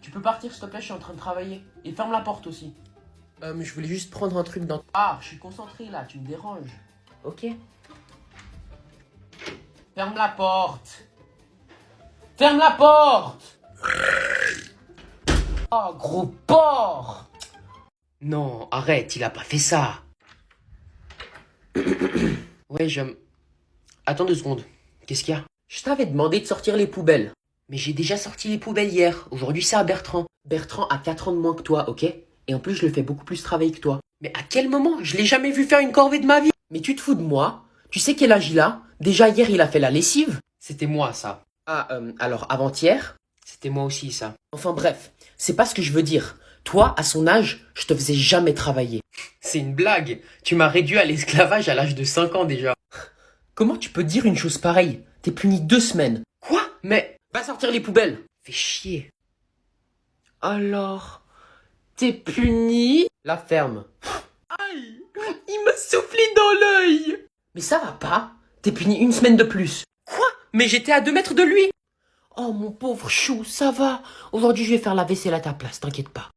Tu peux partir, s'il te plaît, je suis en train de travailler. Et ferme la porte aussi. Je voulais juste prendre un truc dans... Ah, je suis concentré là, tu me déranges. Ok. Ferme la porte. Ferme la porte. Oh, gros porc. Non, arrête, il a pas fait ça. Ouais, Attends 2 secondes. Qu'est-ce qu'il y a? Je t'avais demandé de sortir les poubelles. Mais j'ai déjà sorti les poubelles hier. Aujourd'hui, c'est à Bertrand. Bertrand a 4 ans de moins que toi, ok? Et en plus, je le fais beaucoup plus travailler que toi. Mais à quel moment? Je l'ai jamais vu faire une corvée de ma vie. Mais tu te fous de moi? Tu sais quel âge il a? Déjà hier, il a fait la lessive. C'était moi, ça. Ah, alors avant-hier? C'était moi aussi, ça. Enfin bref, c'est pas ce que je veux dire. Toi, à son âge, je te faisais jamais travailler. C'est une blague. Tu m'as réduit à l'esclavage à l'âge de 5 ans déjà. Comment tu peux dire une chose pareille? T'es puni 2 semaines. Quoi? Mais va sortir les poubelles. Fais chier. Alors, t'es puni? La ferme. Aïe, il m'a soufflé dans l'œil. Mais ça va pas. T'es puni 1 semaine de plus. Quoi? Mais j'étais à 2 mètres de lui. Oh mon pauvre chou, ça va. Aujourd'hui je vais faire la vaisselle à ta place, t'inquiète pas.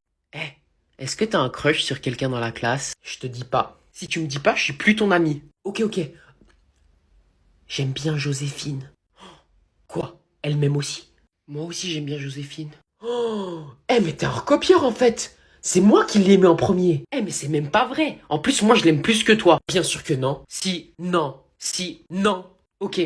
Est-ce que t'as un crush sur quelqu'un dans la classe? Je te dis pas. Si tu me dis pas, je suis plus ton ami. Ok. J'aime bien Joséphine. Quoi? Elle m'aime aussi? Moi aussi j'aime bien Joséphine. Oh, mais t'es un recopieur en fait. C'est moi qui l'ai aimé en premier. Mais c'est même pas vrai. En plus, moi je l'aime plus que toi. Bien sûr que non. Si, non. Ok,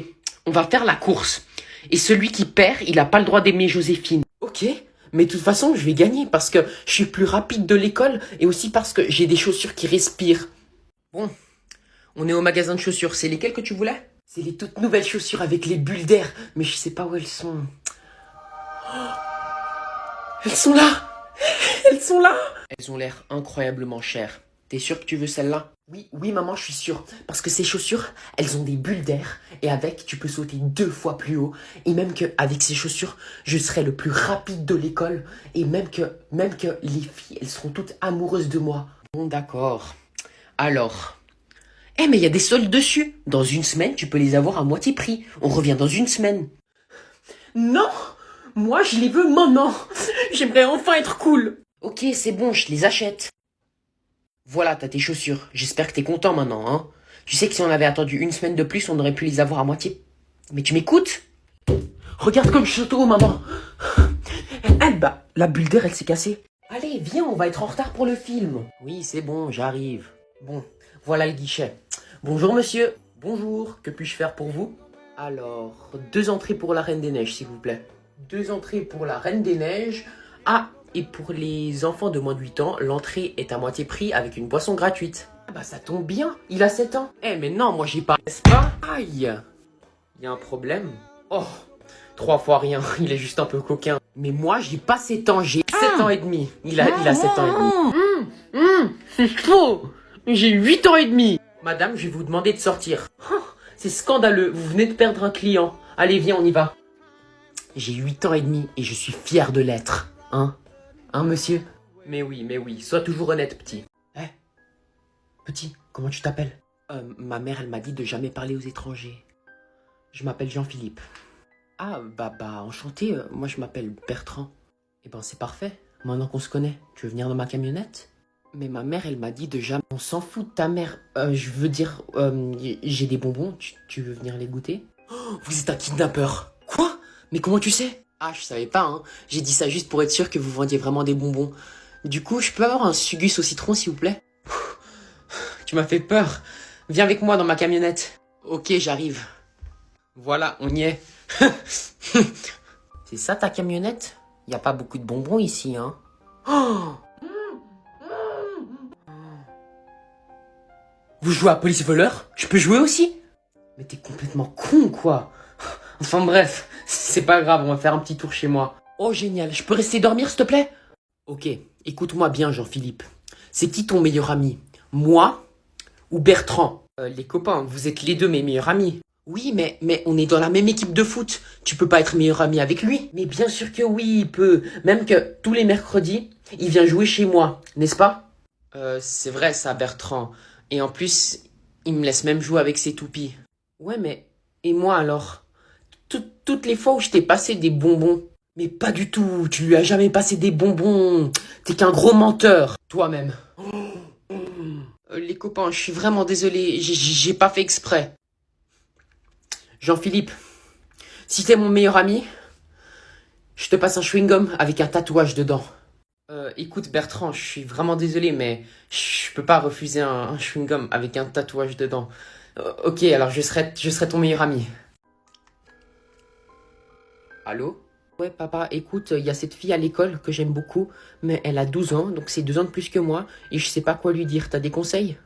on va faire la course. Et celui qui perd, il a pas le droit d'aimer Joséphine. Ok, mais de toute façon, je vais gagner parce que je suis plus rapide de l'école et aussi parce que j'ai des chaussures qui respirent. Bon, on est au magasin de chaussures. C'est lesquelles que tu voulais? C'est les toutes nouvelles chaussures avec les bulles d'air. Mais je sais pas où elles sont. Oh, elles sont là. Elles ont l'air incroyablement chères. T'es sûr que tu veux celle-là? Oui maman, je suis sûre. Parce que ces chaussures, elles ont des bulles d'air. Et avec, tu peux sauter 2 fois plus haut. Et même que avec ces chaussures, je serai le plus rapide de l'école. Et même que les filles, elles seront toutes amoureuses de moi. Bon, d'accord. Alors... mais il y a des soldes dessus. Dans 1 semaine, tu peux les avoir à moitié prix. On revient dans 1 semaine. Non! Moi, je les veux maintenant. J'aimerais enfin être cool. Ok, c'est bon, je les achète. Voilà, t'as tes chaussures. J'espère que t'es content maintenant, hein. Tu sais que si on avait attendu 1 semaine de plus, on aurait pu les avoir à moitié. Mais tu m'écoutes? Regarde comme je saute haut, maman. La bulle d'air, elle s'est cassée. Allez, viens, on va être en retard pour le film. Oui, c'est bon, j'arrive. Bon, voilà le guichet. Bonjour, monsieur. Bonjour, que puis-je faire pour vous? Alors, 2 entrées pour la Reine des Neiges, s'il vous plaît. 2 entrées pour la Reine des Neiges. Ah, et pour les enfants de moins de 8 ans, l'entrée est à moitié prix avec une boisson gratuite. Ah bah ça tombe bien, il a 7 ans. Mais non, moi j'ai pas... N'est-ce pas? Aïe. Il y a un problème? Oh, 3 fois rien, il est juste un peu coquin. Mais moi j'ai pas 7 ans, j'ai 7 ans et demi. Il a 7 ans et demi. C'est faux. J'ai 8 ans et demi. Madame, je vais vous demander de sortir. C'est scandaleux, vous venez de perdre un client. Allez, viens, on y va. J'ai 8 ans et demi et je suis fier de l'être. Hein, monsieur? Mais oui, sois toujours honnête, petit. Petit, comment tu t'appelles? Ma mère, elle m'a dit de jamais parler aux étrangers. Je m'appelle Jean-Philippe. Ah, bah, enchanté, moi je m'appelle Bertrand. Eh ben, c'est parfait, maintenant qu'on se connaît. Tu veux venir dans ma camionnette? Mais ma mère, elle m'a dit de jamais... On s'en fout de ta mère. Je veux dire, j'ai des bonbons, tu veux venir les goûter? Oh, vous êtes un kidnappeur. Quoi? Mais comment tu sais? Ah, je savais pas, hein. J'ai dit ça juste pour être sûr que vous vendiez vraiment des bonbons. Du coup, je peux avoir un sugus au citron, s'il vous plaît? Tu m'as fait peur. Viens avec moi dans ma camionnette. Ok, j'arrive. Voilà, on y est. C'est ça ta camionnette? Y a pas beaucoup de bonbons ici, hein? Oh! Vous jouez à police-voleur? Je peux jouer aussi? Mais t'es complètement con, quoi. Enfin bref, c'est pas grave, on va faire un petit tour chez moi. Oh génial, je peux rester dormir s'il te plaît? Ok, écoute-moi bien Jean-Philippe. C'est qui ton meilleur ami? Moi ou Bertrand? Les copains, vous êtes les deux mes meilleurs amis. Oui, mais on est dans la même équipe de foot. Tu peux pas être meilleur ami avec lui? Mais bien sûr que oui, il peut. Même que tous les mercredis, il vient jouer chez moi, n'est-ce pas? C'est vrai ça, Bertrand. Et en plus, il me laisse même jouer avec ses toupies. Ouais, mais Et moi alors? Toutes les fois où je t'ai passé des bonbons. Mais pas du tout, tu lui as jamais passé des bonbons. T'es qu'un gros menteur, toi-même. Les copains, je suis vraiment désolé, j'ai pas fait exprès. Jean-Philippe, si t'es mon meilleur ami, je te passe un chewing-gum avec un tatouage dedans. Écoute Bertrand, je suis vraiment désolé, mais je peux pas refuser un chewing-gum avec un tatouage dedans. Ok, alors je serai ton meilleur ami. Allô? Ouais, papa, écoute, il y a cette fille à l'école que j'aime beaucoup, mais elle a 12 ans, donc c'est 2 ans de plus que moi, et je sais pas quoi lui dire. T'as des conseils?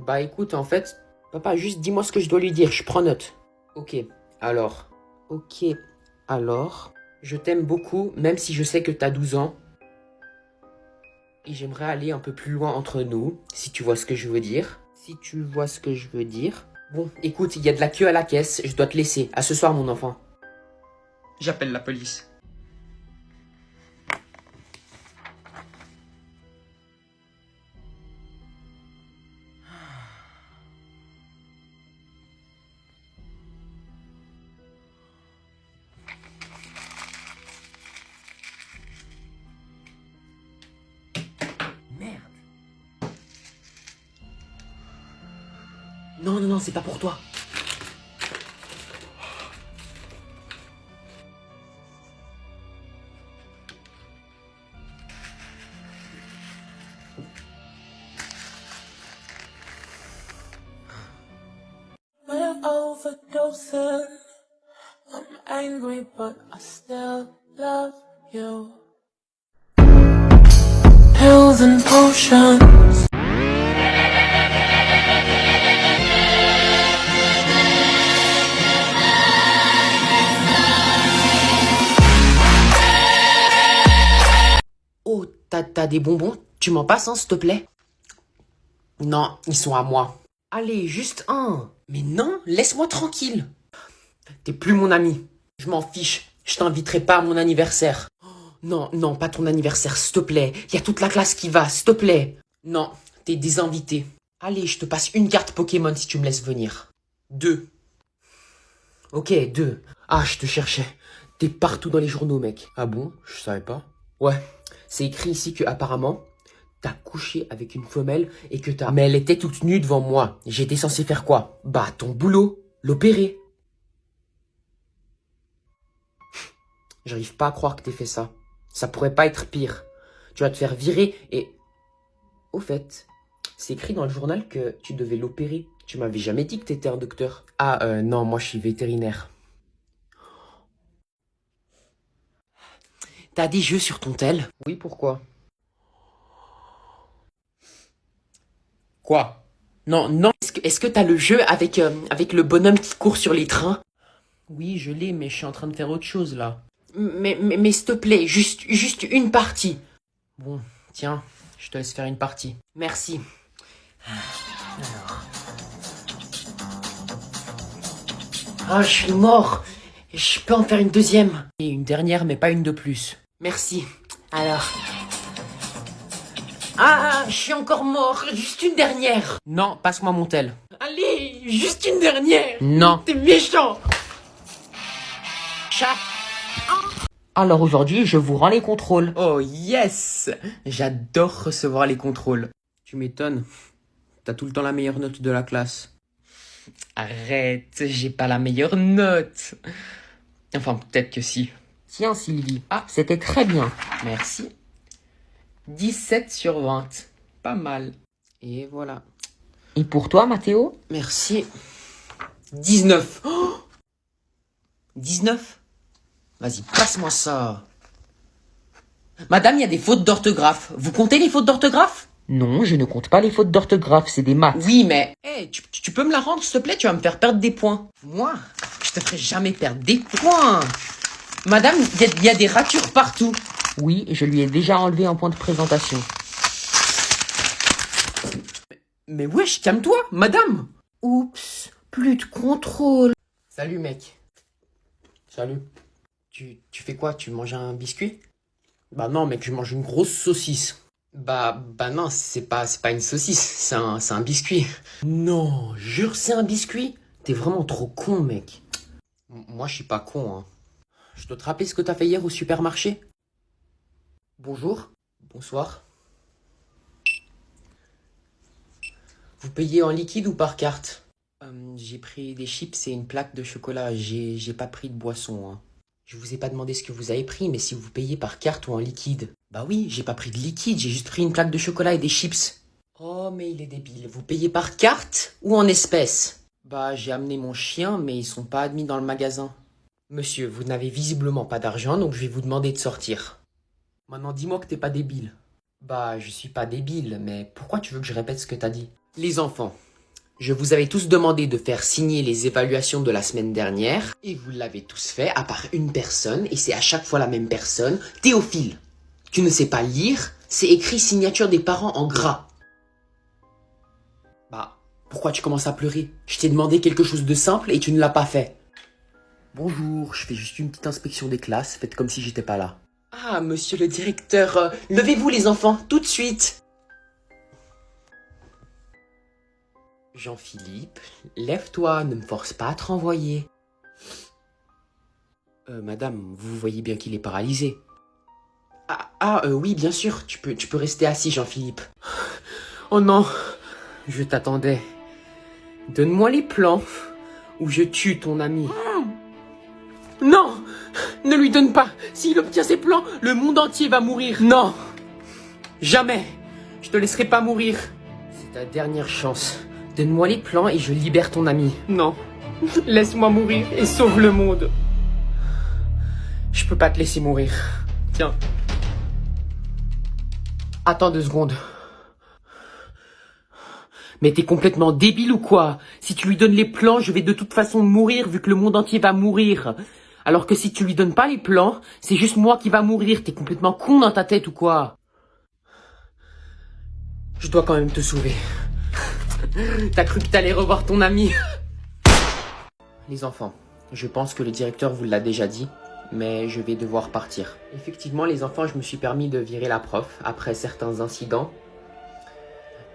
Bah écoute, en fait, papa, juste dis-moi ce que je dois lui dire, je prends note. Ok, alors. Ok, alors. Je t'aime beaucoup, même si je sais que t'as 12 ans. Et j'aimerais aller un peu plus loin entre nous, si tu vois ce que je veux dire. Si tu vois ce que je veux dire. Bon, écoute, il y a de la queue à la caisse, je dois te laisser. À ce soir, mon enfant. J'appelle la police. Merde. Non, non, non, c'est pas pour toi. We're overdosing. I'm angry, but I still love you. Pills and potions. Oh, t'as des bonbons? Tu m'en passes un, s'il te plaît? Non, ils sont à moi. Allez, juste un. Mais non, laisse-moi tranquille. T'es plus mon ami. Je m'en fiche. Je t'inviterai pas à mon anniversaire. Non, non, pas ton anniversaire, s'il te plaît. Il y a toute la classe qui va, s'il te plaît. Non, t'es désinvité. Allez, je te passe une carte Pokémon si tu me laisses venir. 2. Ok, 2. Ah, je te cherchais. T'es partout dans les journaux, mec. Ah bon? Je savais pas. Ouais, c'est écrit ici que apparemment t'as couché avec une femelle et que t'as... Mais elle était toute nue devant moi. J'étais censé faire quoi? Bah, ton boulot. L'opérer. J'arrive pas à croire que t'aies fait ça. Ça pourrait pas être pire. Tu vas te faire virer et... Au fait, c'est écrit dans le journal que tu devais l'opérer. Tu m'avais jamais dit que t'étais un docteur. Ah, non, moi je suis vétérinaire. T'as des jeux sur ton tel? Oui, pourquoi? Quoi? Non, non. Est-ce que t'as le jeu avec le bonhomme qui court sur les trains? Oui, je l'ai, mais je suis en train de faire autre chose là. Mais s'il te plaît, juste une partie. Bon, tiens, je te laisse faire une partie. Merci. Alors. Ah, je suis mort. Je peux en faire une deuxième. Et une dernière, mais pas une de plus. Merci. Alors. Ah, je suis encore mort. Juste une dernière. Non, passe-moi mon tel. Allez, juste une dernière. Non. T'es méchant. Chat. Alors aujourd'hui, je vous rends les contrôles. Oh yes! J'adore recevoir les contrôles. Tu m'étonnes. T'as tout le temps la meilleure note de la classe. Arrête, j'ai pas la meilleure note. Enfin, peut-être que si. Tiens, Sylvie. Ah, c'était très bien. Merci. 17/20. Pas mal. Et voilà. Et pour toi, Mathéo? Merci. 19. Oh 19? Vas-y, passe-moi ça. Madame, il y a des fautes d'orthographe. Vous comptez les fautes d'orthographe? Non, je ne compte pas les fautes d'orthographe, c'est des maths. Oui, mais... Hey, tu peux me la rendre, s'il te plaît? Tu vas me faire perdre des points. Moi? Je te ferai jamais perdre des points. Madame, il y a des ratures partout. Oui, je lui ai déjà enlevé un point de présentation. Mais wesh, calme-toi, madame. Oups, plus de contrôle. Salut, mec. Salut. Tu fais quoi? Tu manges un biscuit? Bah non, mec, je mange une grosse saucisse. Bah non, c'est pas une saucisse, c'est un biscuit. Non, jure, c'est un biscuit? T'es vraiment trop con, mec. Moi, je suis pas con, hein. Je dois te rappeler ce que t'as fait hier au supermarché? Bonjour. Bonsoir. Vous payez en liquide ou par carte? J'ai pris des chips et une plaque de chocolat. J'ai pas pris de boisson, hein. Je vous ai pas demandé ce que vous avez pris, mais si vous payez par carte ou en liquide. Bah oui, j'ai pas pris de liquide, j'ai juste pris une plaque de chocolat et des chips. Oh, mais il est débile. Vous payez par carte ou en espèces? Bah, j'ai amené mon chien, mais ils sont pas admis dans le magasin. Monsieur, vous n'avez visiblement pas d'argent, donc je vais vous demander de sortir. Maintenant, dis-moi que t'es pas débile. Bah, je suis pas débile, mais pourquoi tu veux que je répète ce que t'as dit? Les enfants, je vous avais tous demandé de faire signer les évaluations de la semaine dernière, et vous l'avez tous fait, à part une personne, et c'est à chaque fois la même personne, Théophile. Tu ne sais pas lire, c'est écrit signature des parents en gras. Bah, pourquoi tu commences à pleurer? Je t'ai demandé quelque chose de simple et tu ne l'as pas fait. Bonjour, je fais juste une petite inspection des classes, faites comme si j'étais pas là. Ah, monsieur le directeur, levez-vous les enfants, tout de suite. Jean-Philippe, lève-toi, ne me force pas à te renvoyer. Madame, vous voyez bien qu'il est paralysé. Oui, bien sûr, tu peux rester assis, Jean-Philippe. Oh non, je t'attendais. Donne-moi les plans ou je tue ton ami. Non, ne lui donne pas. S'il obtient ses plans, le monde entier va mourir. Non, jamais. Je te laisserai pas mourir. C'est ta dernière chance. Donne-moi les plans et je libère ton ami. Non, laisse-moi mourir et sauve le monde. Je peux pas te laisser mourir. Tiens. Attends 2 secondes. Mais t'es complètement débile ou quoi? Si tu lui donnes les plans, je vais de toute façon mourir vu que le monde entier va mourir. Alors que si tu lui donnes pas les plans, c'est juste moi qui va mourir. T'es complètement con dans ta tête ou quoi? Je dois quand même te sauver. T'as cru que t'allais revoir ton ami? Les enfants, je pense que le directeur vous l'a déjà dit, mais je vais devoir partir. Effectivement, les enfants, je me suis permis de virer la prof après certains incidents.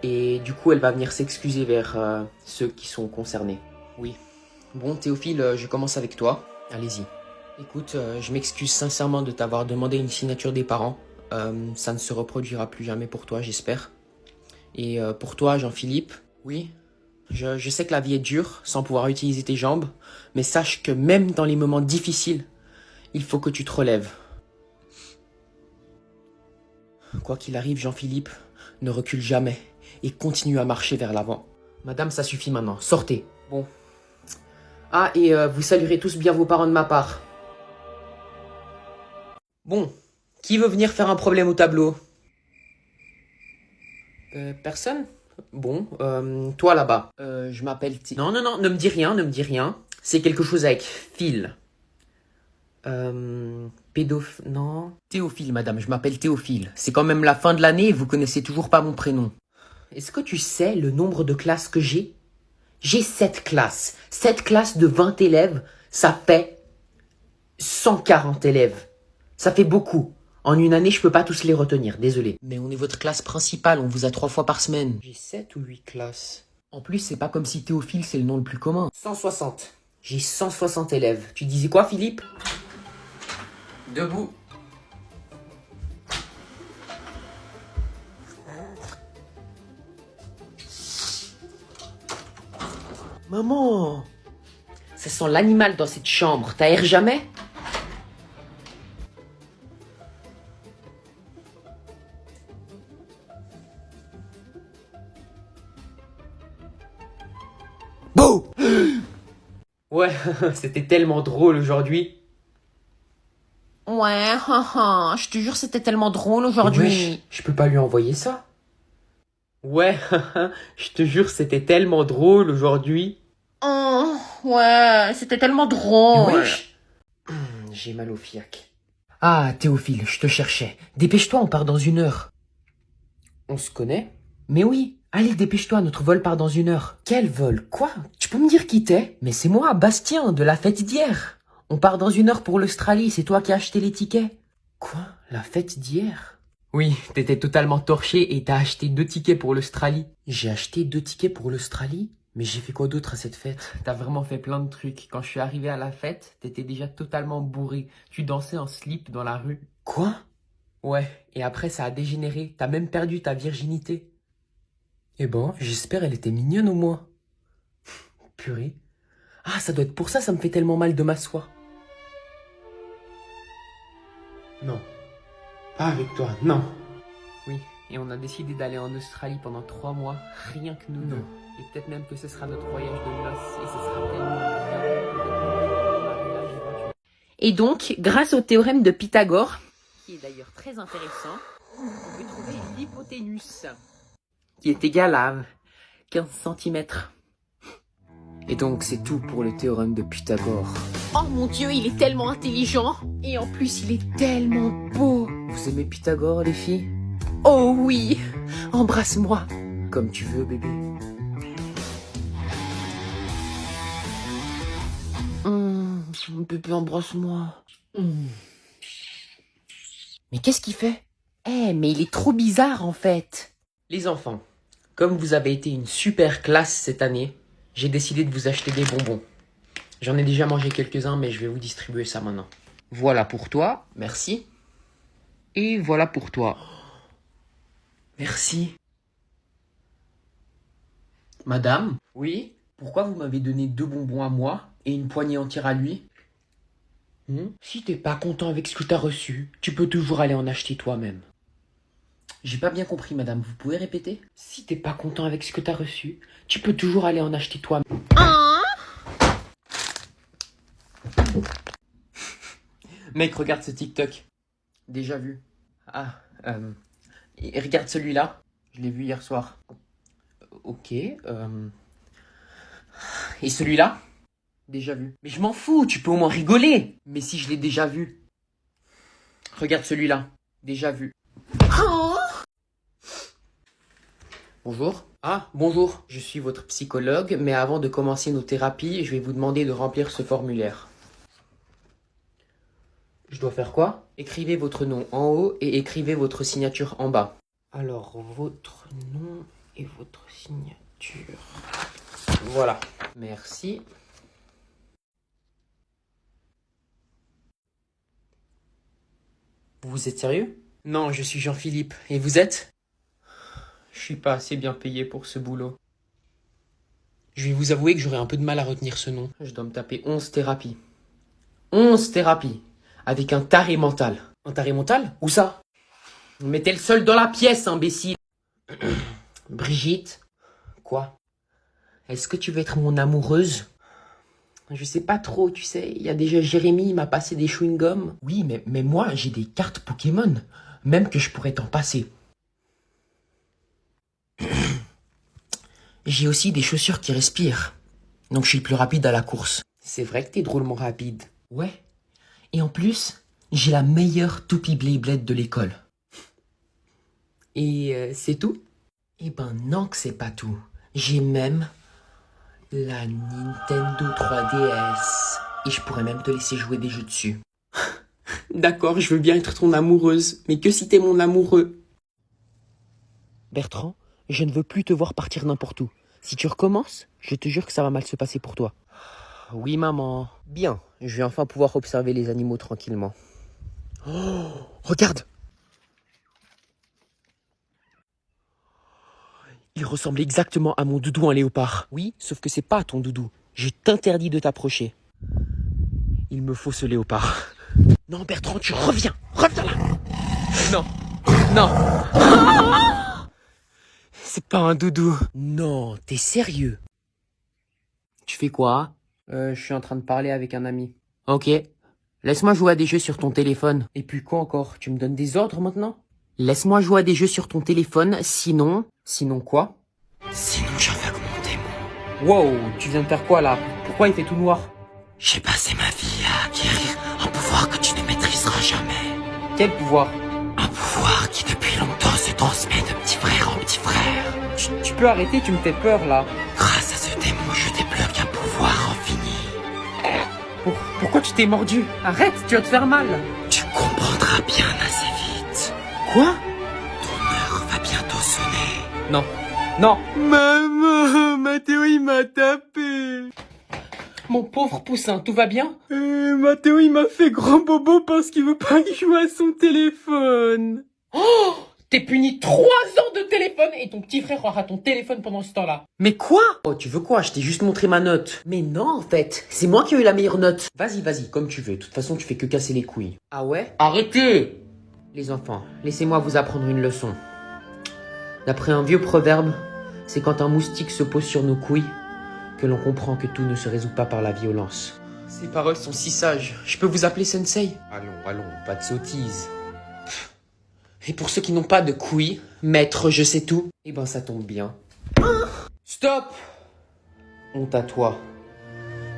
Et du coup, elle va venir s'excuser vers ceux qui sont concernés. Oui. Bon, Théophile, je commence avec toi. Allez-y. Écoute, je m'excuse sincèrement de t'avoir demandé une signature des parents. Ça ne se reproduira plus jamais pour toi, j'espère. Et pour toi, Jean-Philippe, oui, je sais que la vie est dure, sans pouvoir utiliser tes jambes, mais sache que même dans les moments difficiles, il faut que tu te relèves. Quoi qu'il arrive, Jean-Philippe, ne recule jamais et continue à marcher vers l'avant. Madame, ça suffit maintenant, sortez. Bon. Ah, et vous saluerez tous bien vos parents de ma part. Bon, qui veut venir faire un problème au tableau? Personne? Bon, toi là-bas. Je m'appelle... Non, non, non, ne me dis rien, ne me dis rien. C'est quelque chose avec Phil. Non. Théophile, madame, je m'appelle Théophile. C'est quand même la fin de l'année et vous connaissez toujours pas mon prénom. Est-ce que tu sais le nombre de classes que j'ai? J'ai 7 classes. 7 classes de 20 élèves, ça fait 140 élèves. Ça fait beaucoup. En une année, je peux pas tous les retenir, désolé. Mais on est votre classe principale, on vous a 3 fois par semaine. J'ai 7 ou 8 classes. En plus, c'est pas comme si Théophile, c'est le nom le plus commun. 160. J'ai 160 élèves. Tu disais quoi, Philippe? Debout. Maman, ça sent l'animal dans cette chambre. T'aères jamais? Bouh! Ouais, c'était tellement drôle aujourd'hui. Ouais, je te jure, c'était tellement drôle aujourd'hui. Wesh, je peux pas lui envoyer ça. Ouais, je te jure, c'était tellement drôle aujourd'hui. Oh, ouais, c'était tellement drôle. Wesh. J'ai mal au fiac. Ah, Théophile, je te cherchais. Dépêche-toi, on part dans 1 heure. On se connaît? Mais oui. Allez, dépêche-toi, notre vol part dans 1 heure. Quel vol? Quoi? Tu peux me dire qui t'es? Mais c'est moi, Bastien, de la fête d'hier. On part dans 1 heure pour l'Australie, c'est toi qui as acheté les tickets. Quoi? La fête d'hier? Oui, t'étais totalement torché et t'as acheté 2 tickets pour l'Australie. J'ai acheté 2 tickets pour l'Australie? Mais j'ai fait quoi d'autre à cette fête? T'as vraiment fait plein de trucs. Quand je suis arrivé à la fête, t'étais déjà totalement bourré. Tu dansais en slip dans la rue. Quoi? Ouais, et après ça a dégénéré. T'as même perdu ta virginité. Eh ben, j'espère elle était mignonne au moins. Purée. Ah, ça doit être pour ça, ça me fait tellement mal de m'asseoir. Non. Pas avec toi, non. Oui, et on a décidé d'aller en Australie pendant 3 mois, rien que nous deux. Et peut-être même que ce sera notre voyage de noces, et ce sera tellement bien. Et donc, grâce au théorème de Pythagore, qui est d'ailleurs très intéressant, on peut trouver l'hypoténuse, Qui est égal à 15 cm. Et donc, c'est tout pour le théorème de Pythagore. Oh mon Dieu, il est tellement intelligent. Et en plus, il est tellement beau. Vous aimez Pythagore, les filles? Oh oui, embrasse-moi. Comme tu veux, bébé. Bébé, embrasse-moi. Mais qu'est-ce qu'il fait? Mais il est trop bizarre en fait. Les enfants, comme vous avez été une super classe cette année, j'ai décidé de vous acheter des bonbons. J'en ai déjà mangé quelques-uns, mais je vais vous distribuer ça maintenant. Voilà pour toi, merci. Et voilà pour toi. Merci. Madame? Oui? Pourquoi vous m'avez donné 2 bonbons à moi et une poignée entière à lui? Si t'es pas content avec ce que t'as reçu, tu peux toujours aller en acheter toi-même. J'ai pas bien compris, madame, vous pouvez répéter? Si t'es pas content avec ce que t'as reçu, tu peux toujours aller en acheter toi-même. Mec, regarde ce TikTok. Déjà vu. Ah, et regarde celui-là. Je l'ai vu hier soir. Ok, Et celui-là? Déjà vu. Mais je m'en fous, tu peux au moins rigoler. Mais si je l'ai déjà vu. Regarde celui-là. Déjà vu. Bonjour. Ah, bonjour. Je suis votre psychologue, mais avant de commencer nos thérapies, je vais vous demander de remplir ce formulaire. Je dois faire quoi? Écrivez votre nom en haut et écrivez votre signature en bas. Alors, votre nom et votre signature. Voilà. Merci. Vous êtes sérieux? Non, je suis Jean-Philippe. Et vous êtes? Je suis pas assez bien payé pour ce boulot. Je vais vous avouer que j'aurais un peu de mal à retenir ce nom. Je dois me taper 11 thérapies. 11 thérapies. Avec un taré mental. Un taré mental? Où ça? Mais t'es le seul dans la pièce, imbécile. Brigitte? Quoi? Est-ce que tu veux être mon amoureuse? Je sais pas trop, tu sais. Il y a déjà Jérémy, il m'a passé des chewing-gums. Oui, mais moi, j'ai des cartes Pokémon. Même que je pourrais t'en passer. J'ai aussi des chaussures qui respirent. Donc je suis le plus rapide à la course. C'est vrai que t'es drôlement rapide. Ouais. Et en plus, j'ai la meilleure toupie Beyblade de l'école. Et c'est tout? Eh ben non que c'est pas tout. J'ai même la Nintendo 3DS. Et je pourrais même te laisser jouer des jeux dessus. D'accord, je veux bien être ton amoureuse. Mais que si t'es mon amoureux? Bertrand, je ne veux plus te voir partir n'importe où. Si tu recommences, je te jure que ça va mal se passer pour toi. Oui, maman. Bien, je vais enfin pouvoir observer les animaux tranquillement. Oh, regarde! Il ressemble exactement à mon doudou en léopard. Oui, sauf que c'est pas ton doudou. Je t'interdis de t'approcher. Il me faut ce léopard. Non, Bertrand, tu reviens! Reviens là! Non! Non! C'est pas un doudou. Non, t'es sérieux? Tu fais quoi? Je suis en train de parler avec un ami. Ok. Laisse-moi jouer à des jeux sur ton téléphone. Et puis quoi encore? Tu me donnes des ordres maintenant? Laisse-moi jouer à des jeux sur ton téléphone, sinon... Sinon quoi? Sinon j'aveugle mon démon. Wow, tu viens de faire quoi là? Pourquoi il fait tout noir? J'ai passé ma vie à acquérir un pouvoir que tu ne maîtriseras jamais. Quel pouvoir? Un pouvoir qui depuis longtemps se transmet de petit frère en petit frère. Tu peux arrêter, tu me fais peur là. Grâce à ce démon, je débloque un pouvoir infini. Pourquoi tu t'es mordu? Arrête, tu vas te faire mal. Tu comprendras bien assez vite. Quoi? Ton heure va bientôt sonner. Non. Non. Maman, ma Mathéo, il m'a tapé. Mon pauvre poussin, tout va bien? Mathéo, il m'a fait grand bobo parce qu'il veut pas y jouer à son téléphone. Oh! T'es puni 3 ans de téléphone et ton petit frère aura ton téléphone pendant ce temps-là. Mais quoi? Oh, tu veux quoi? Je t'ai juste montré ma note. Mais non, en fait, c'est moi qui ai eu la meilleure note. Vas-y, comme tu veux. De toute façon, tu fais que casser les couilles. Ah ouais? Arrêtez! Les enfants, laissez-moi vous apprendre une leçon. D'après un vieux proverbe, c'est quand un moustique se pose sur nos couilles que l'on comprend que tout ne se résout pas par la violence. Ces paroles sont si sages. Je peux vous appeler sensei? Allons, pas de sottises. Et pour ceux qui n'ont pas de couilles, maître, je sais tout, eh ben ça tombe bien. Stop! Honte à toi.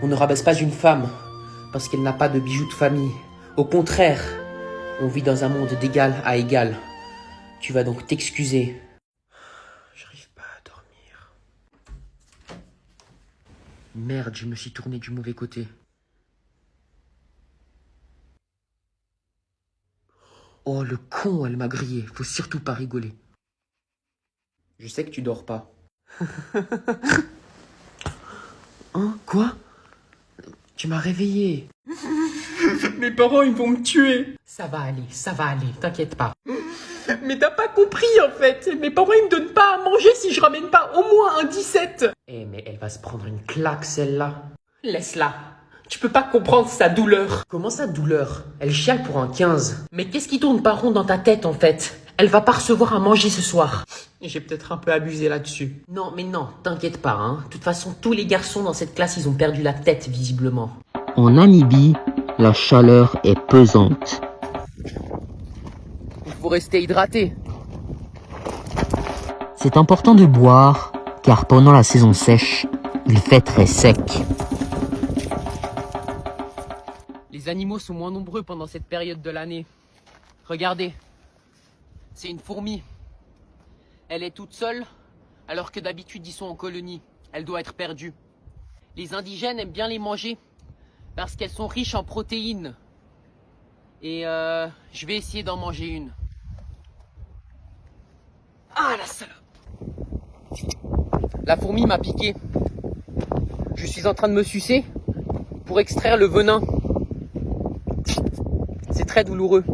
On ne rabaisse pas une femme parce qu'elle n'a pas de bijoux de famille. Au contraire, on vit dans un monde d'égal à égal. Tu vas donc t'excuser. J'arrive pas à dormir. Merde, je me suis tourné du mauvais côté. Oh, le con, elle m'a grillé. Faut surtout pas rigoler. Je sais que tu dors pas. Hein? Quoi? Tu m'as réveillé. Mes parents, ils vont me tuer. Ça va aller, t'inquiète pas. Mais t'as pas compris, en fait. Mes parents, ils me donnent pas à manger si je ramène pas au moins un 17. Eh, mais elle va se prendre une claque, celle-là. Laisse-la. Tu peux pas comprendre sa douleur. Comment sa douleur? Elle chiale pour un 15. Mais qu'est-ce qui tourne pas rond dans ta tête, en fait? Elle va pas recevoir à manger ce soir. J'ai peut-être un peu abusé là-dessus. Non, mais non, t'inquiète pas, hein. De toute façon, tous les garçons dans cette classe, ils ont perdu la tête, visiblement. En Namibie, la chaleur est pesante. Il faut rester hydraté. C'est important de boire, car pendant la saison sèche, il fait très sec. Les animaux sont moins nombreux pendant cette période de l'année. Regardez, c'est une fourmi. Elle est toute seule, alors que d'habitude ils sont en colonie. Elle doit être perdue. Les indigènes aiment bien les manger, parce qu'elles sont riches en protéines. Et je vais essayer d'en manger une. Ah, la salope! La fourmi m'a piqué. Je suis en train de me sucer pour extraire le venin. C'est très douloureux.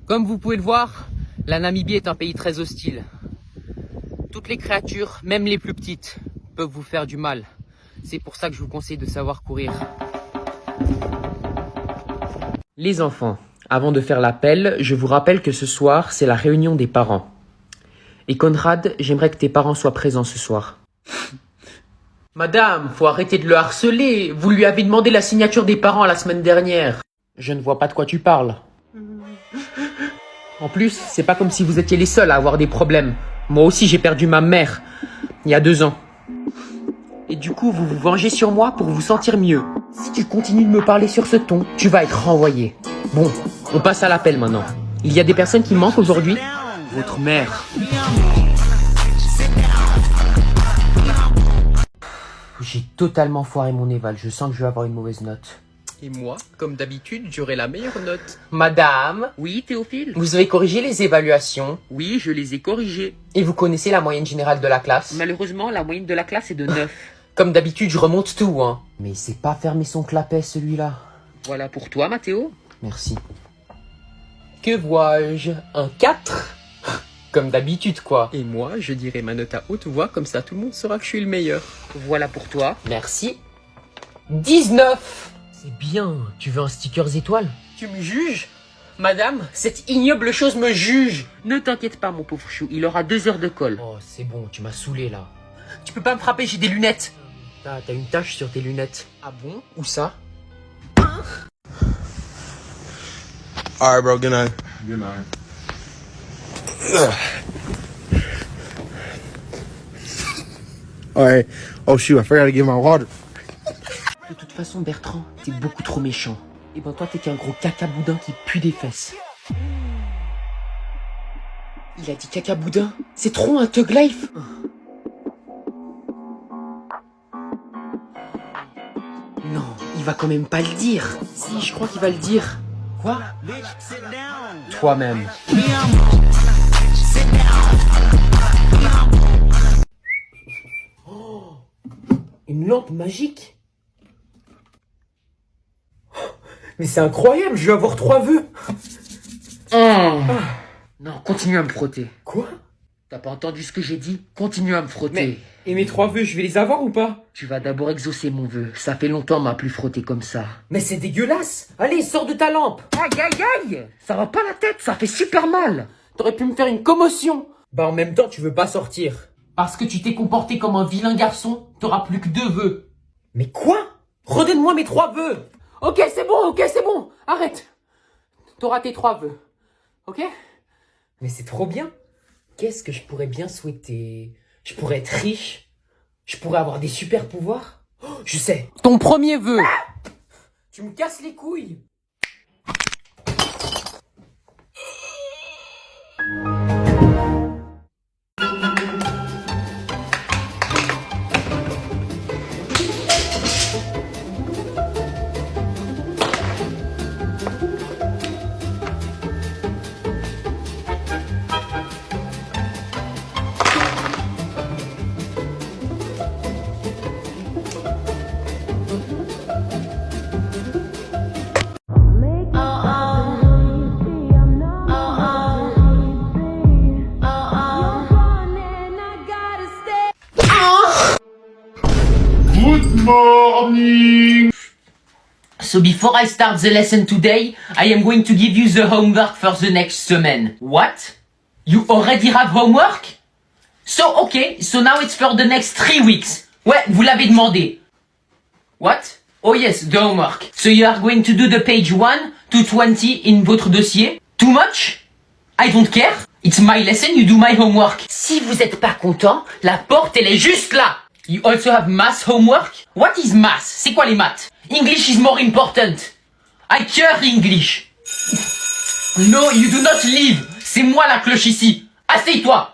Comme vous pouvez le voir, la Namibie est un pays très hostile. Toutes les créatures, même les plus petites, peuvent vous faire du mal. C'est pour ça que je vous conseille de savoir courir. Les enfants, avant de faire l'appel, je vous rappelle que ce soir, c'est la réunion des parents. Et Conrad, j'aimerais que tes parents soient présents ce soir. Madame, faut arrêter de le harceler. Vous lui avez demandé la signature des parents la semaine dernière. Je ne vois pas de quoi tu parles. En plus, c'est pas comme si vous étiez les seuls à avoir des problèmes. Moi aussi, j'ai perdu ma mère, il y a 2 ans. Et du coup, vous vous vengez sur moi pour vous sentir mieux. Si tu continues de me parler sur ce ton, tu vas être renvoyé. Bon, on passe à l'appel maintenant. Il y a des personnes qui manquent aujourd'hui. Votre mère. J'ai totalement foiré mon éval. Je sens que je vais avoir une mauvaise note. Et moi, comme d'habitude, j'aurai la meilleure note. Madame? Oui, Théophile? Vous avez corrigé les évaluations. Oui, je les ai corrigés. Et vous connaissez la moyenne générale de la classe. Malheureusement, la moyenne de la classe est de 9. Comme d'habitude, je remonte tout, hein. Mais il sait pas fermer son clapet, celui-là. Voilà pour toi, Mathéo. Merci. Que vois-je? Un 4? Comme d'habitude, quoi. Et moi, je dirai ma note à haute voix, comme ça tout le monde saura que je suis le meilleur. Voilà pour toi. Merci. 19! C'est bien. Tu veux un sticker étoile? Tu me juges? Madame, cette ignoble chose me juge. Ne t'inquiète pas, mon pauvre chou, il aura 2 heures de colle. Oh, c'est bon, tu m'as saoulé, là. Tu peux pas me frapper, j'ai des lunettes. T'as une tache sur tes lunettes. Ah bon? Où ça? Alright, bro, good night. Good night. Alright. Oh, shoot, I forgot to get my water. De toute façon, Bertrand, t'es beaucoup trop méchant. Et ben toi, t'es qu'un gros caca-boudin qui pue des fesses. Il a dit caca-boudin? C'est trop un thug life. Non, il va quand même pas le dire. Si, je crois qu'il va le dire. Quoi? Toi-même. Oh, Une lampe magique. Oh, mais c'est incroyable, je vais avoir 3 vœux. Non, continue à me frotter. Quoi? T'as pas entendu ce que j'ai dit? Continue à me frotter. Mais, et mes 3 vœux, je vais les avoir ou pas? Tu vas d'abord exaucer mon vœu. Ça fait longtemps m'a plus frotté comme ça. Mais c'est dégueulasse. Allez, sors de ta lampe. Aïe aïe aïe! Ça va pas la tête, ça fait super mal. T'aurais pu me faire une commotion. Bah en même temps, tu veux pas sortir. Parce que tu t'es comporté comme un vilain garçon, t'auras plus que 2 vœux. Mais quoi? Redonne-moi mes 3 vœux. Ok, c'est bon, arrête. T'auras tes 3 vœux. Ok? Mais c'est trop bien. Qu'est-ce que je pourrais bien souhaiter? Je pourrais être riche. Je pourrais avoir des super pouvoirs. Oh, je sais. Ton premier vœu. Tu me casses les couilles. So before I start the lesson today, I am going to give you the homework for the next semaine. What? You already have homework? So okay, so now it's for the next 3 weeks. Ouais, vous l'avez demandé. What? Oh yes, the homework. So you are going to do the page 1 to 20 in votre dossier. Too much? I don't care. It's my lesson, you do my homework. Si vous êtes pas content, la porte elle est juste là. You also have math homework? What is math? C'est quoi les maths? English is more important. I care English. No, you do not leave. C'est moi la cloche ici. Assieds-toi.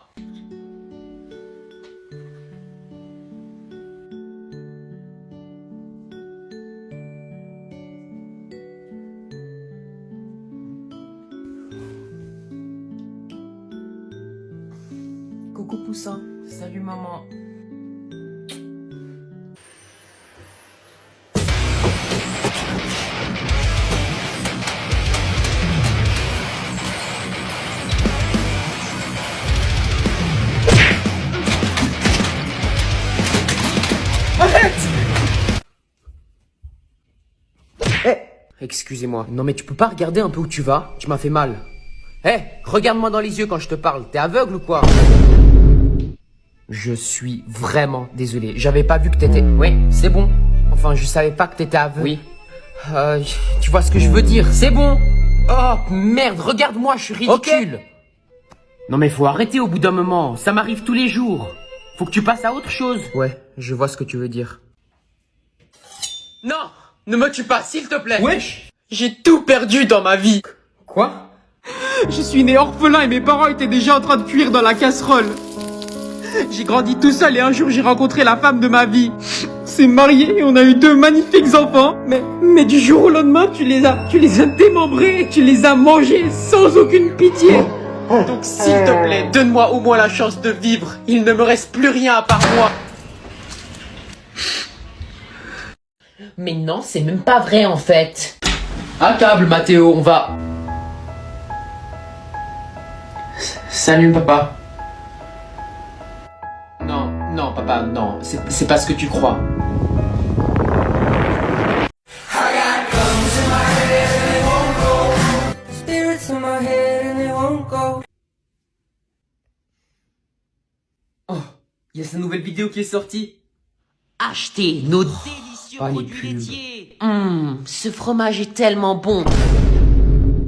Coucou Poussin. Salut maman. Excusez-moi. Non mais tu peux pas regarder un peu où tu vas? Tu m'as fait mal. Regarde-moi dans les yeux quand je te parle. T'es aveugle ou quoi? Je suis vraiment désolé. J'avais pas vu que t'étais... Oui, c'est bon. Enfin, je savais pas que t'étais aveugle. Oui. Tu vois ce que je veux dire? C'est bon. Oh merde, regarde-moi, je suis ridicule. Non mais faut arrêter au bout d'un moment. Ça m'arrive tous les jours. Faut que tu passes à autre chose. Ouais, je vois ce que tu veux dire. Non, ne me tue pas, s'il te plaît. Wesh. J'ai tout perdu dans ma vie. Quoi? Je suis né orphelin et mes parents étaient déjà en train de cuire dans la casserole. J'ai grandi tout seul et un jour j'ai rencontré la femme de ma vie. On s'est mariés et on a eu 2 magnifiques enfants. Mais du jour au lendemain, tu les as démembrés et tu les as mangés sans aucune pitié. Donc s'il te plaît, donne-moi au moins la chance de vivre. Il ne me reste plus rien à part moi. Mais non, c'est même pas vrai en fait. À table, Mathéo, on va... Salut, papa. Non, papa, non. C'est pas ce que tu crois. Oh, il y a cette nouvelle vidéo qui est sortie. Achetez nos délicieux pas les produits pubs. laitiers. Ce fromage est tellement bon.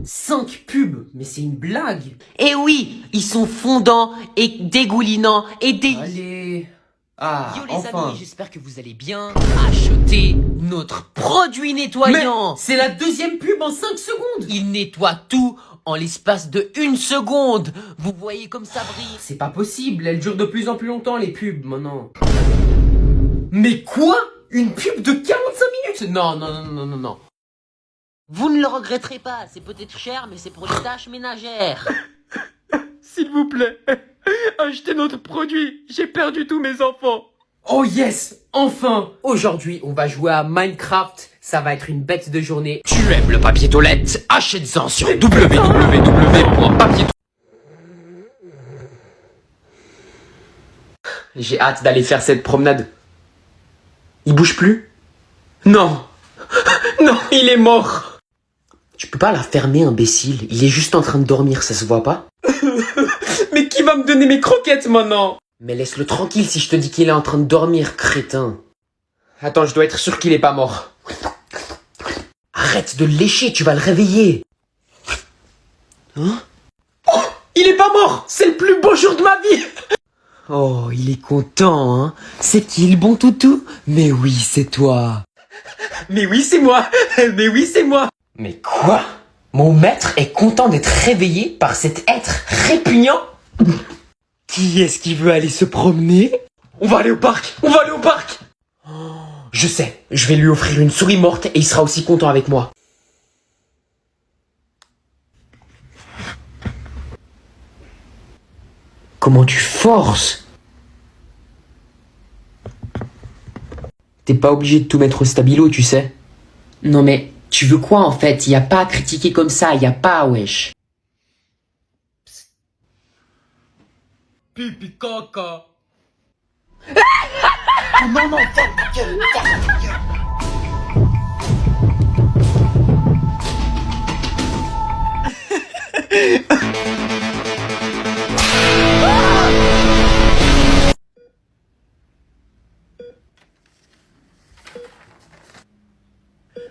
5 pubs, mais c'est une blague. Et oui, ils sont fondants et dégoulinants et délicieux. Allez. Ah, Yo les enfin. amis, j'espère que vous allez bien. Achetez notre produit Mais nettoyant. c'est la 2e pub en 5 secondes. Il nettoie tout en l'espace de 1 seconde. Vous voyez comme ça brille. C'est pas possible, elles durent de plus en plus longtemps les pubs maintenant. Mais quoi? Une pub de 45 minutes? Non. Vous ne le regretterez pas, c'est peut-être cher, mais c'est pour les tâches ménagères. S'il vous plaît, achetez notre produit. J'ai perdu tous mes enfants. Oh yes, enfin! Aujourd'hui, on va jouer à Minecraft. Ça va être une bête de journée. Tu aimes le papier toilette? Achète-en sur www.papier. J'ai hâte d'aller faire cette promenade. Il bouge plus? Non! Non, il est mort! Tu peux pas la fermer, imbécile. Il est juste en train de dormir, ça se voit pas? Mais qui va me donner mes croquettes maintenant? Mais laisse-le tranquille si je te dis qu'il est en train de dormir, crétin. Attends, je dois être sûr qu'il est pas mort. Arrête de le lécher, tu vas le réveiller. Hein? Oh, il est pas mort! C'est le plus beau jour de ma vie! Oh, il est content, hein? C'est qui le bon toutou? Mais oui, c'est toi. Mais oui, c'est moi. Mais oui, c'est moi. Mais quoi? Mon maître est content d'être réveillé par cet être répugnant? Qui est-ce qui veut aller se promener? On va aller au parc. On va aller au parc. Oh, je sais, je vais lui offrir une souris morte et il sera aussi content avec moi. Comment tu forces? T'es pas obligé de tout mettre au stabilo, tu sais. Non mais, tu veux quoi en fait? Y a pas à critiquer comme ça, y a pas, wesh. Pipi caca. Non, non, ferme ta gueule, ferme ta gueule.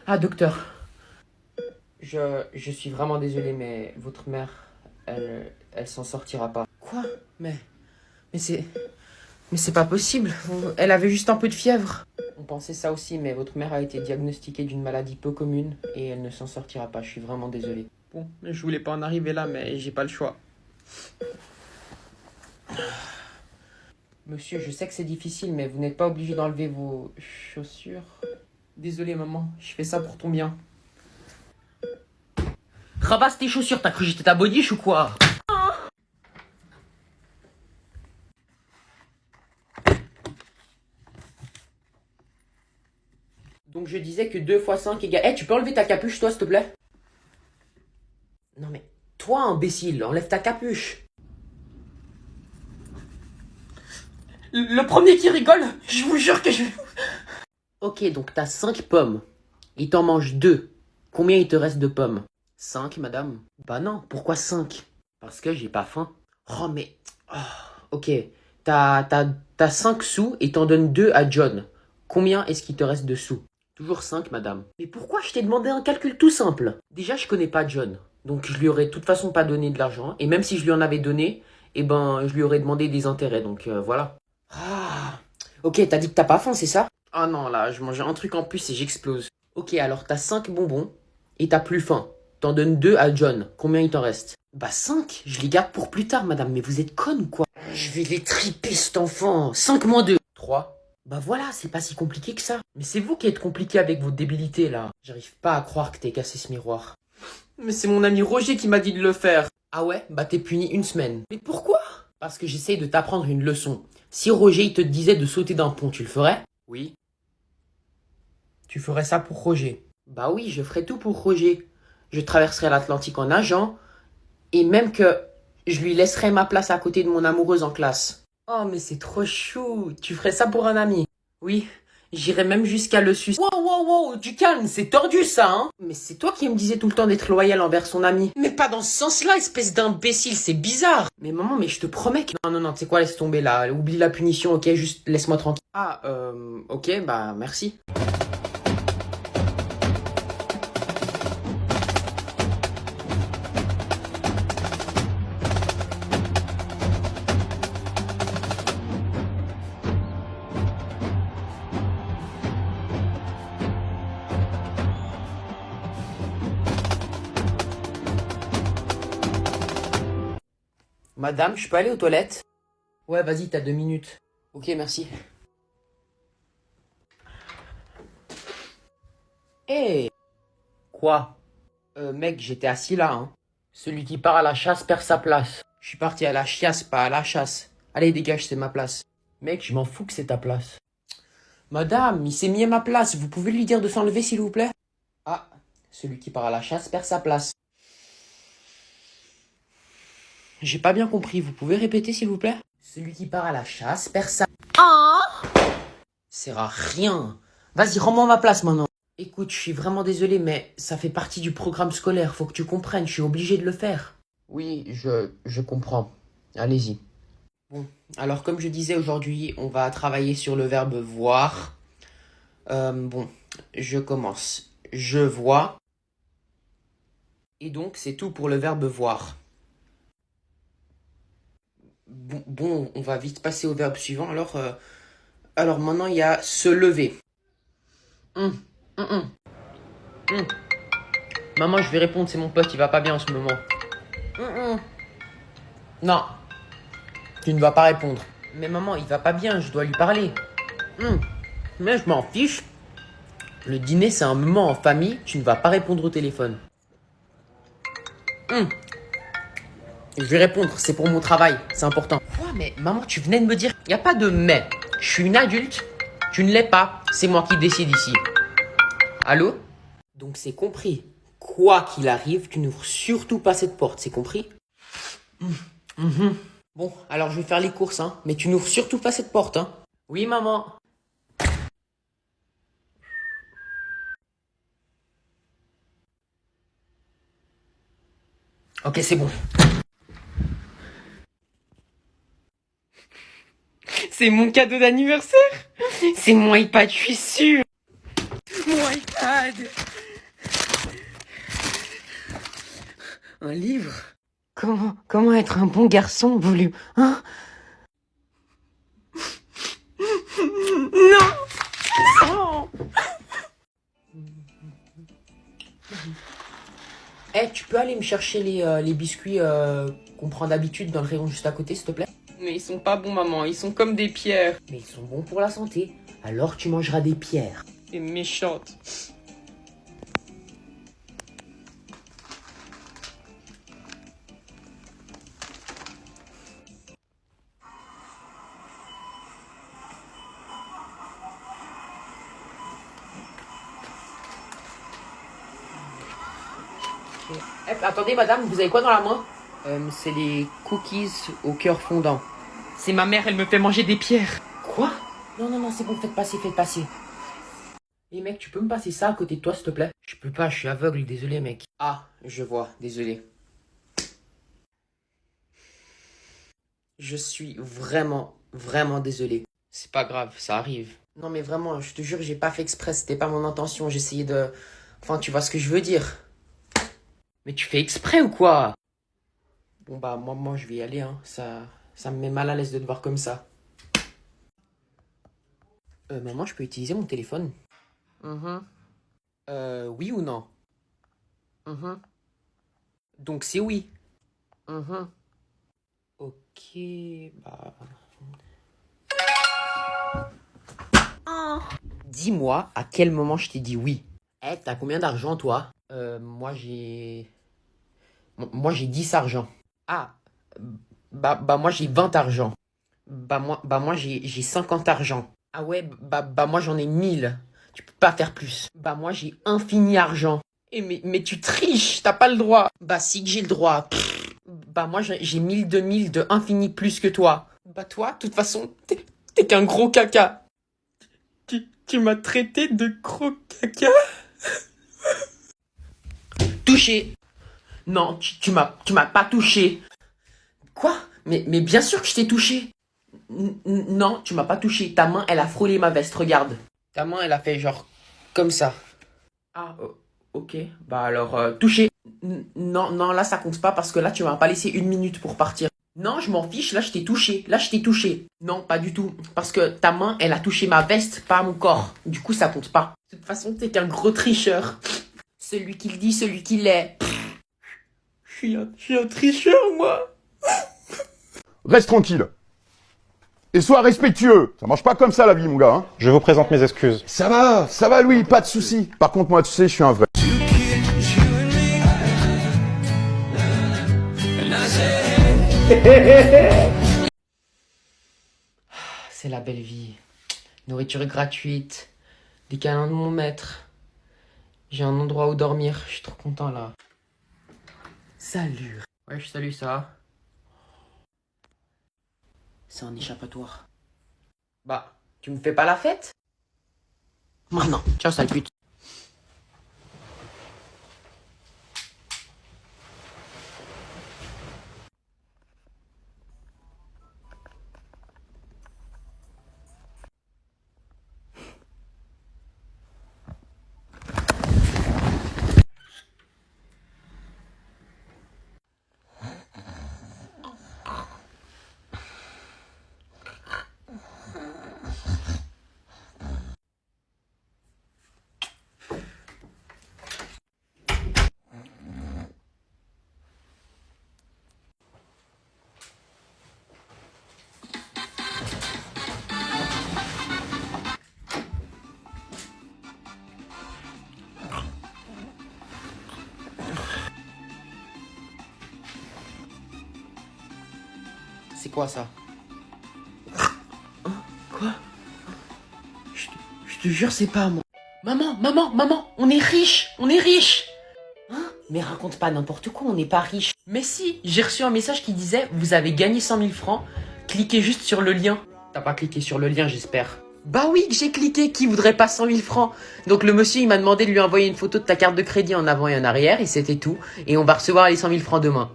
Ah, docteur. Je suis vraiment désolé, mais votre mère, elle s'en sortira pas. Quoi? Mais c'est pas possible. Elle avait juste un peu de fièvre. On pensait ça aussi, mais votre mère a été diagnostiquée d'une maladie peu commune et elle ne s'en sortira pas. Je suis vraiment désolé. Bon, je voulais pas en arriver là, mais j'ai pas le choix. Monsieur, je sais que c'est difficile, mais vous n'êtes pas obligé d'enlever vos chaussures. Désolé maman, je fais ça pour ton bien. Ramasse tes chaussures, t'as cru que j'étais ta bodiche ou quoi? Donc je disais que 2 fois 5 égale... Eh, tu peux enlever ta capuche toi s'il te plaît? Non mais, toi imbécile, enlève ta capuche. Le premier qui rigole, je vous jure que je... Ok, donc t'as 5 pommes. Il t'en mange 2. Combien il te reste de pommes? 5, madame. Bah non, pourquoi 5? Parce que j'ai pas faim. Oh mais... Oh, ok, t'as 5 sous et t'en donnes 2 à John. Combien est-ce qu'il te reste de sous? Toujours 5, madame. Mais pourquoi je t'ai demandé un calcul tout simple? Déjà, je connais pas John. Donc je lui aurais de toute façon pas donné de l'argent. Et même si je lui en avais donné, eh ben, je lui aurais demandé des intérêts. Donc voilà. Ah, ok, t'as dit que t'as pas faim, c'est ça? Ah non, là, je mangeais un truc en plus et j'explose. Ok, alors t'as 5 bonbons et t'as plus faim. T'en donnes 2 à John. Combien il t'en reste? Bah 5, je les garde pour plus tard, madame. Mais vous êtes conne ou quoi? Je vais les triper, cet enfant. 5 moins 2. 3. Bah voilà, c'est pas si compliqué que ça. Mais c'est vous qui êtes compliqué avec vos débilités, là. J'arrive pas à croire que t'aies cassé ce miroir. Mais c'est mon ami Roger qui m'a dit de le faire. Ah ouais? Bah t'es puni 1 semaine. Mais pourquoi? Parce que j'essaye de t'apprendre une leçon. Si Roger, il te disait de sauter d'un pont, tu le ferais? Oui. Tu ferais ça pour Roger? Bah oui, je ferais tout pour Roger. Je traverserais l'Atlantique en nageant. Et même que je lui laisserais ma place à côté de mon amoureuse en classe. Oh, mais c'est trop chou. Tu ferais ça pour un ami? Oui. J'irais même jusqu'à le sucer. Wow, du calme, c'est tordu ça, hein? Mais c'est toi qui me disais tout le temps d'être loyal envers son ami. Mais pas dans ce sens-là, espèce d'imbécile, c'est bizarre. Mais maman, mais je te promets que... Non, tu sais quoi, laisse tomber là. Oublie la punition, ok? Juste laisse-moi tranquille. Ah, ok, bah merci. Madame, je peux aller aux toilettes? Ouais, vas-y, t'as 2 minutes. Ok, merci. Hé! Quoi? Mec, j'étais assis là, hein. Celui qui part à la chasse perd sa place. Je suis parti à la chiasse, pas à la chasse. Allez, dégage, c'est ma place. Mec, je m'en fous que c'est ta place. Madame, il s'est mis à ma place. Vous pouvez lui dire de s'enlever, s'il vous plaît? Ah, celui qui part à la chasse perd sa place. J'ai pas bien compris. Vous pouvez répéter, s'il vous plaît? Celui qui part à la chasse perd sa... Sert à rien. Vas-y, rends-moi ma place maintenant. Écoute, je suis vraiment désolé, mais ça fait partie du programme scolaire. Faut que tu comprennes, je suis obligé de le faire. Oui, je comprends. Allez-y. Bon, alors comme je disais aujourd'hui, on va travailler sur le verbe voir. Bon, je commence. Je vois. Et donc, c'est tout pour le verbe voir. Bon, on va vite passer au verbe suivant. Alors maintenant, il y a se lever. Maman, je vais répondre, c'est mon pote, il va pas bien en ce moment. Non, tu ne vas pas répondre. Mais maman, il va pas bien, je dois lui parler. Mais je m'en fiche. Le dîner, c'est un moment en famille, tu ne vas pas répondre au téléphone. Je vais répondre, c'est pour mon travail, c'est important. Quoi, mais maman, tu venais de me dire, il n'y a pas de mais. Je suis une adulte, tu ne l'es pas, c'est moi qui décide ici. Allô? Donc c'est compris. Quoi qu'il arrive, tu n'ouvres surtout pas cette porte, c'est compris? Bon, alors je vais faire les courses, hein. Mais tu n'ouvres surtout pas cette porte, hein. Oui, maman. Ok, c'est bon. C'est mon cadeau d'anniversaire. C'est mon iPad, je suis sûre. Mon iPad. Un livre. Comment être un bon garçon, volume 1. Non. Oh. Tu peux aller me chercher les biscuits qu'on prend d'habitude dans le rayon juste à côté, s'il te plaît? Mais ils sont pas bons, maman, ils sont comme des pierres. Mais ils sont bons pour la santé, alors tu mangeras des pierres. T'es méchante. Attendez, madame, vous avez quoi dans la main? C'est les cookies au cœur fondant. C'est ma mère, elle me fait manger des pierres. Quoi? Non, c'est bon, faites passer. Et mec, tu peux me passer ça à côté de toi, s'il te plaît? Je peux pas, je suis aveugle, désolé, mec. Ah, je vois, désolé. Je suis vraiment désolé. C'est pas grave, ça arrive. Non, mais vraiment, je te jure, j'ai pas fait exprès, c'était pas mon intention, j'essayais de... Enfin, tu vois ce que je veux dire. Mais tu fais exprès ou quoi? Bon bah moi je vais y aller, hein. Ça me met mal à l'aise de te voir comme ça. Maman, je peux utiliser mon téléphone? Oui ou non? Donc c'est oui. Ok, bah... Dis-moi à quel moment je t'ai dit oui. T'as combien d'argent toi? Moi j'ai 10 argent. Ah, bah moi j'ai 20 argent. Bah moi j'ai 50 argent. Ah ouais, bah moi j'en ai 1000. Tu peux pas faire plus. Bah moi j'ai infini argent. Mais tu triches, t'as pas le droit. Bah si que j'ai le droit. Bah moi j'ai 1000 de infini plus que toi. Bah toi, de toute façon, t'es qu'un gros caca. Tu m'as traité de gros caca. Touché. Non, tu m'as pas touché. Quoi? Mais bien sûr que je t'ai touché. Non, tu m'as pas touché. Ta main, elle a frôlé ma veste, regarde. Ta main, elle a fait genre comme ça. Ah, ok. Bah alors, touché. Non, là ça compte pas parce que là tu m'as pas laissé 1 minute pour partir. Non, je m'en fiche, là je t'ai touché. Non, pas du tout. Parce que ta main, elle a touché ma veste, pas mon corps. Du coup, ça compte pas. De toute façon, t'es qu'un gros tricheur. Celui qui le dit, celui qui l'est. Je suis un tricheur, moi. Reste tranquille. Et sois respectueux. Ça marche pas comme ça la vie, mon gars. Hein. Je vous présente mes excuses. Ça va Louis, pas de souci. Par contre, moi, tu sais, je suis un vrai. C'est la belle vie. Nourriture gratuite. Des câlins de mon maître. J'ai un endroit où dormir. Je suis trop content là. Salut. Ouais, je salue ça. C'est un échappatoire. Bah, tu me fais pas la fête? Maintenant. Ciao, sale pute. C'est quoi ça? Hein? Quoi? Je te jure, c'est pas moi. Maman, on est riche, Hein? Mais raconte pas n'importe quoi, on n'est pas riche. Mais si, j'ai reçu un message qui disait vous avez gagné 100 000 francs, cliquez juste sur le lien. T'as pas cliqué sur le lien, j'espère. Bah oui, que j'ai cliqué, qui voudrait pas 100 000 francs? Donc le monsieur, il m'a demandé de lui envoyer une photo de ta carte de crédit en avant et en arrière, et c'était tout. Et on va recevoir les 100 000 francs demain.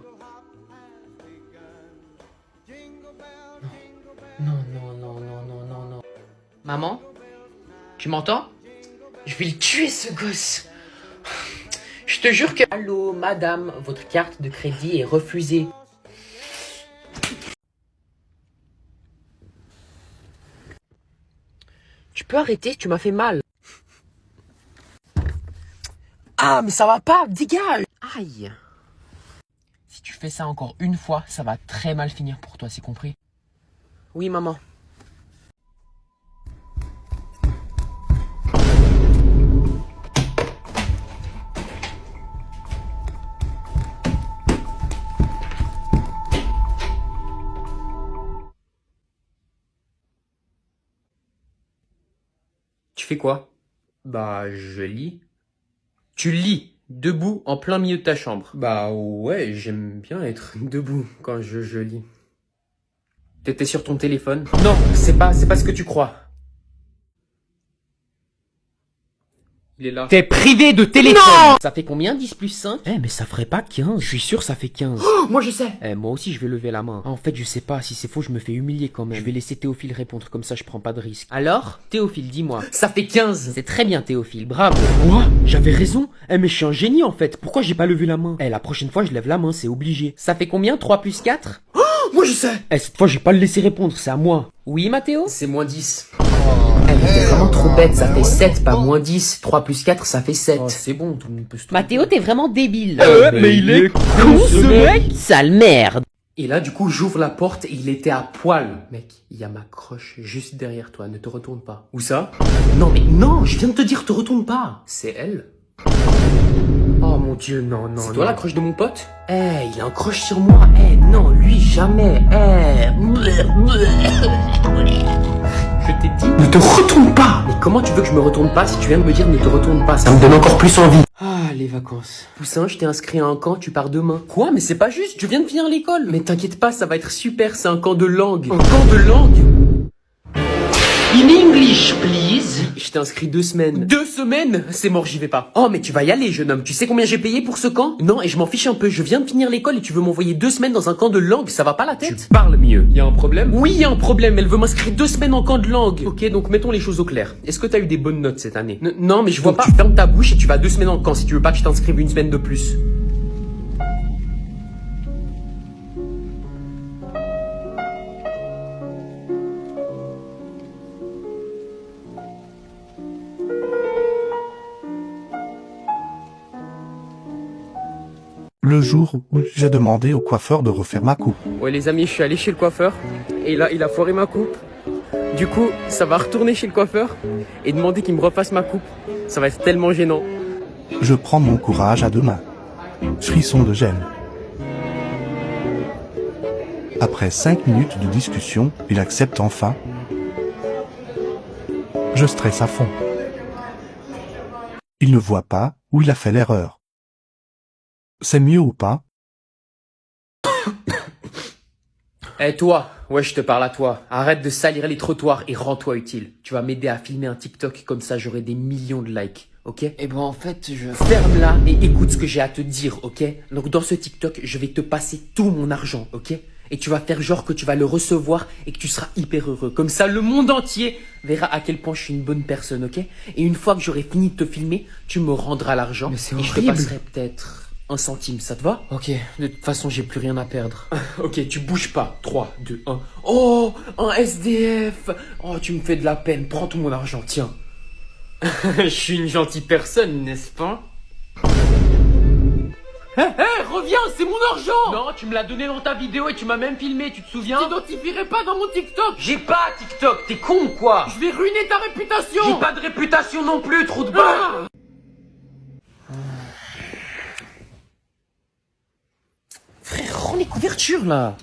Non. Maman? Tu m'entends? Je vais le tuer, ce gosse. Je te jure que... Allô, madame, votre carte de crédit est refusée. Tu peux arrêter, tu m'as fait mal. Ah, mais ça va pas, dégage. Aïe. Si tu fais ça encore une fois, ça va très mal finir pour toi, c'est compris? Oui, maman. Tu fais quoi? Bah, je lis. Tu lis, debout, en plein milieu de ta chambre. Bah ouais, j'aime bien être debout quand je lis. T'étais sur ton téléphone? Non, c'est pas ce que tu crois. Il est là. T'es privé de téléphone! Non! Ça fait combien 10 plus 5? Eh mais ça ferait pas 15, je suis sûr ça fait 15. Oh, moi je sais! Moi aussi je vais lever la main. Ah, en fait je sais pas, si c'est faux je me fais humilier quand même. Je vais laisser Théophile répondre, comme ça je prends pas de risque. Alors, Théophile, dis-moi. Ça fait 15! C'est très bien Théophile, bravo. Quoi? J'avais raison. Mais je suis un génie en fait, pourquoi j'ai pas levé la main? La prochaine fois je lève la main, c'est obligé. Ça fait combien 3 plus 4? Moi je sais! Cette fois je vais pas le laisser répondre, c'est à moi. Oui Mathéo? C'est moins 10. T'es vraiment trop bête, ça fait 7, pas moins 10. 3 plus 4, ça fait 7. Oh, c'est bon, tout le monde peut se tromper. Mathéo, t'es vraiment débile. Mais il est con ce mec! Sale merde. Et là, du coup, j'ouvre la porte et il était à poil. Mec, il y a ma croche juste derrière toi, ne te retourne pas. Où ça? Non, mais non, je viens de te dire, te retourne pas. C'est elle. Oh mon dieu, non. C'est toi la croche de mon pote? Il a un croche sur moi. Non, lui, jamais. Je t'ai dit, ne te retourne pas. Mais comment tu veux que je me retourne pas si tu viens de me dire ne te retourne pas? Ça me donne encore plus envie. Ah, les vacances. Poussin, je t'ai inscrit à un camp, tu pars demain. Quoi? Mais c'est pas juste, je viens de finir l'école. Mais t'inquiète pas, ça va être super, c'est un camp de langue. Un camp de langue? In English, please. Je t'ai inscrit 2 semaines. 2 semaines? C'est mort, j'y vais pas. Oh, mais tu vas y aller, jeune homme. Tu sais combien j'ai payé pour ce camp? Non, et je m'en fiche un peu. Je viens de finir l'école et tu veux m'envoyer 2 semaines dans un camp de langue. Ça va pas la tête? Tu parles mieux. Y a un problème? Oui, y a un problème. Elle veut m'inscrire 2 semaines en camp de langue. Ok, donc mettons les choses au clair. Est-ce que t'as eu des bonnes notes cette année? Non, mais je vois pas. Tu fermes ta bouche et tu vas 2 semaines en camp si tu veux pas que je t'inscrive 1 semaine de plus. Le jour où j'ai demandé au coiffeur de refaire ma coupe. Ouais les amis, je suis allé chez le coiffeur et là il a foiré ma coupe. Du coup, ça va retourner chez le coiffeur et demander qu'il me refasse ma coupe. Ça va être tellement gênant. Je prends mon courage à deux mains. Frisson de gêne. Après 5 minutes de discussion, il accepte enfin. Je stresse à fond. Il ne voit pas où il a fait l'erreur. C'est mieux ou pas? Eh toi, ouais je te parle à toi. Arrête de salir les trottoirs et rends-toi utile. Tu vas m'aider à filmer un TikTok comme ça j'aurai des millions de likes, ok? Eh ben en fait, je... Ferme là et écoute ce que j'ai à te dire, ok? Donc dans ce TikTok, je vais te passer tout mon argent, ok? Et tu vas faire genre que tu vas le recevoir et que tu seras hyper heureux. Comme ça, le monde entier verra à quel point je suis une bonne personne, ok? Et une fois que j'aurai fini de te filmer, tu me rendras l'argent. Mais c'est et je te horrible. passerai peut-être 1 centime, ça te va? Ok, de toute façon, j'ai plus rien à perdre. Ok, tu bouges pas. 3, 2, 1. Oh, un SDF. Oh, tu me fais de la peine. Prends tout mon argent, tiens. Je suis une gentille personne, n'est-ce pas? Reviens, c'est mon argent! Non, tu me l'as donné dans ta vidéo et tu m'as même filmé, tu te souviens? T'identifierais pas dans mon TikTok! J'ai pas TikTok, t'es con ou quoi? Je vais ruiner ta réputation! J'ai pas de réputation non plus, trou de balle! Frère, rends les couvertures là!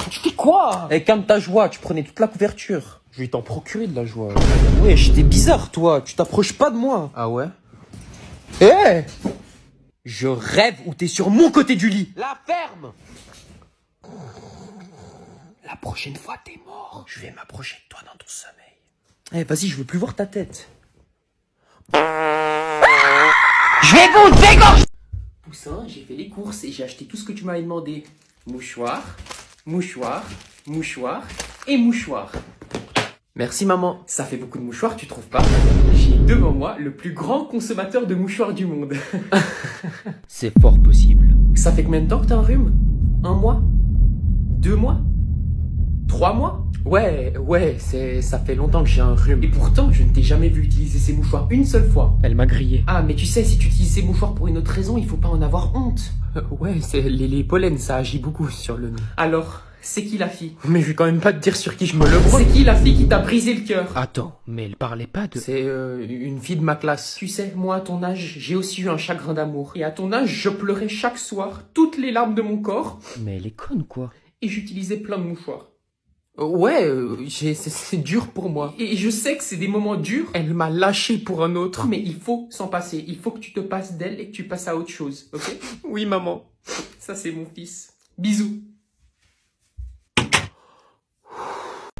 Tu fais quoi? Eh, calme ta joie, tu prenais toute la couverture. Je vais t'en procurer de la joie. Ouais, j'étais bizarre toi, tu t'approches pas de moi. Ah ouais? Eh! Je rêve où t'es sur mon côté du lit. La ferme! La prochaine fois t'es mort, je vais m'approcher de toi dans ton sommeil. Eh, vas-y, je veux plus voir ta tête. Je vais vous dégorger! Poussin, j'ai fait les courses et j'ai acheté tout ce que tu m'avais demandé. Mouchoir, mouchoir, mouchoir et mouchoir. Merci maman, ça fait beaucoup de mouchoirs, tu trouves pas? J'ai devant moi le plus grand consommateur de mouchoirs du monde. C'est fort possible. Ça fait combien de temps que t'as un rhume? 1 mois? 2 mois? 3 mois? Ouais, ça fait longtemps que j'ai un rhume. Et pourtant, je ne t'ai jamais vu utiliser ces mouchoirs une seule fois. Elle m'a grillé. Ah, mais tu sais, si tu utilises ces mouchoirs pour une autre raison, il faut pas en avoir honte. Ouais, c'est les pollens, ça agit beaucoup sur le nez. Alors, c'est qui la fille? Mais je vais quand même pas te dire sur qui je me le brosse. C'est qui la fille qui t'a brisé le cœur? Attends, mais elle parlait pas de... C'est une fille de ma classe. Tu sais, moi à ton âge, j'ai aussi eu un chagrin d'amour. Et à ton âge, je pleurais chaque soir toutes les larmes de mon corps. Mais elle est conne, quoi. Et j'utilisais plein de mouchoirs. Ouais, c'est dur pour moi. Et je sais que c'est des moments durs. Elle m'a lâché pour un autre. Mais il faut s'en passer. Il faut que tu te passes d'elle et que tu passes à autre chose. Ok? Oui, maman. Ça, c'est mon fils. Bisous.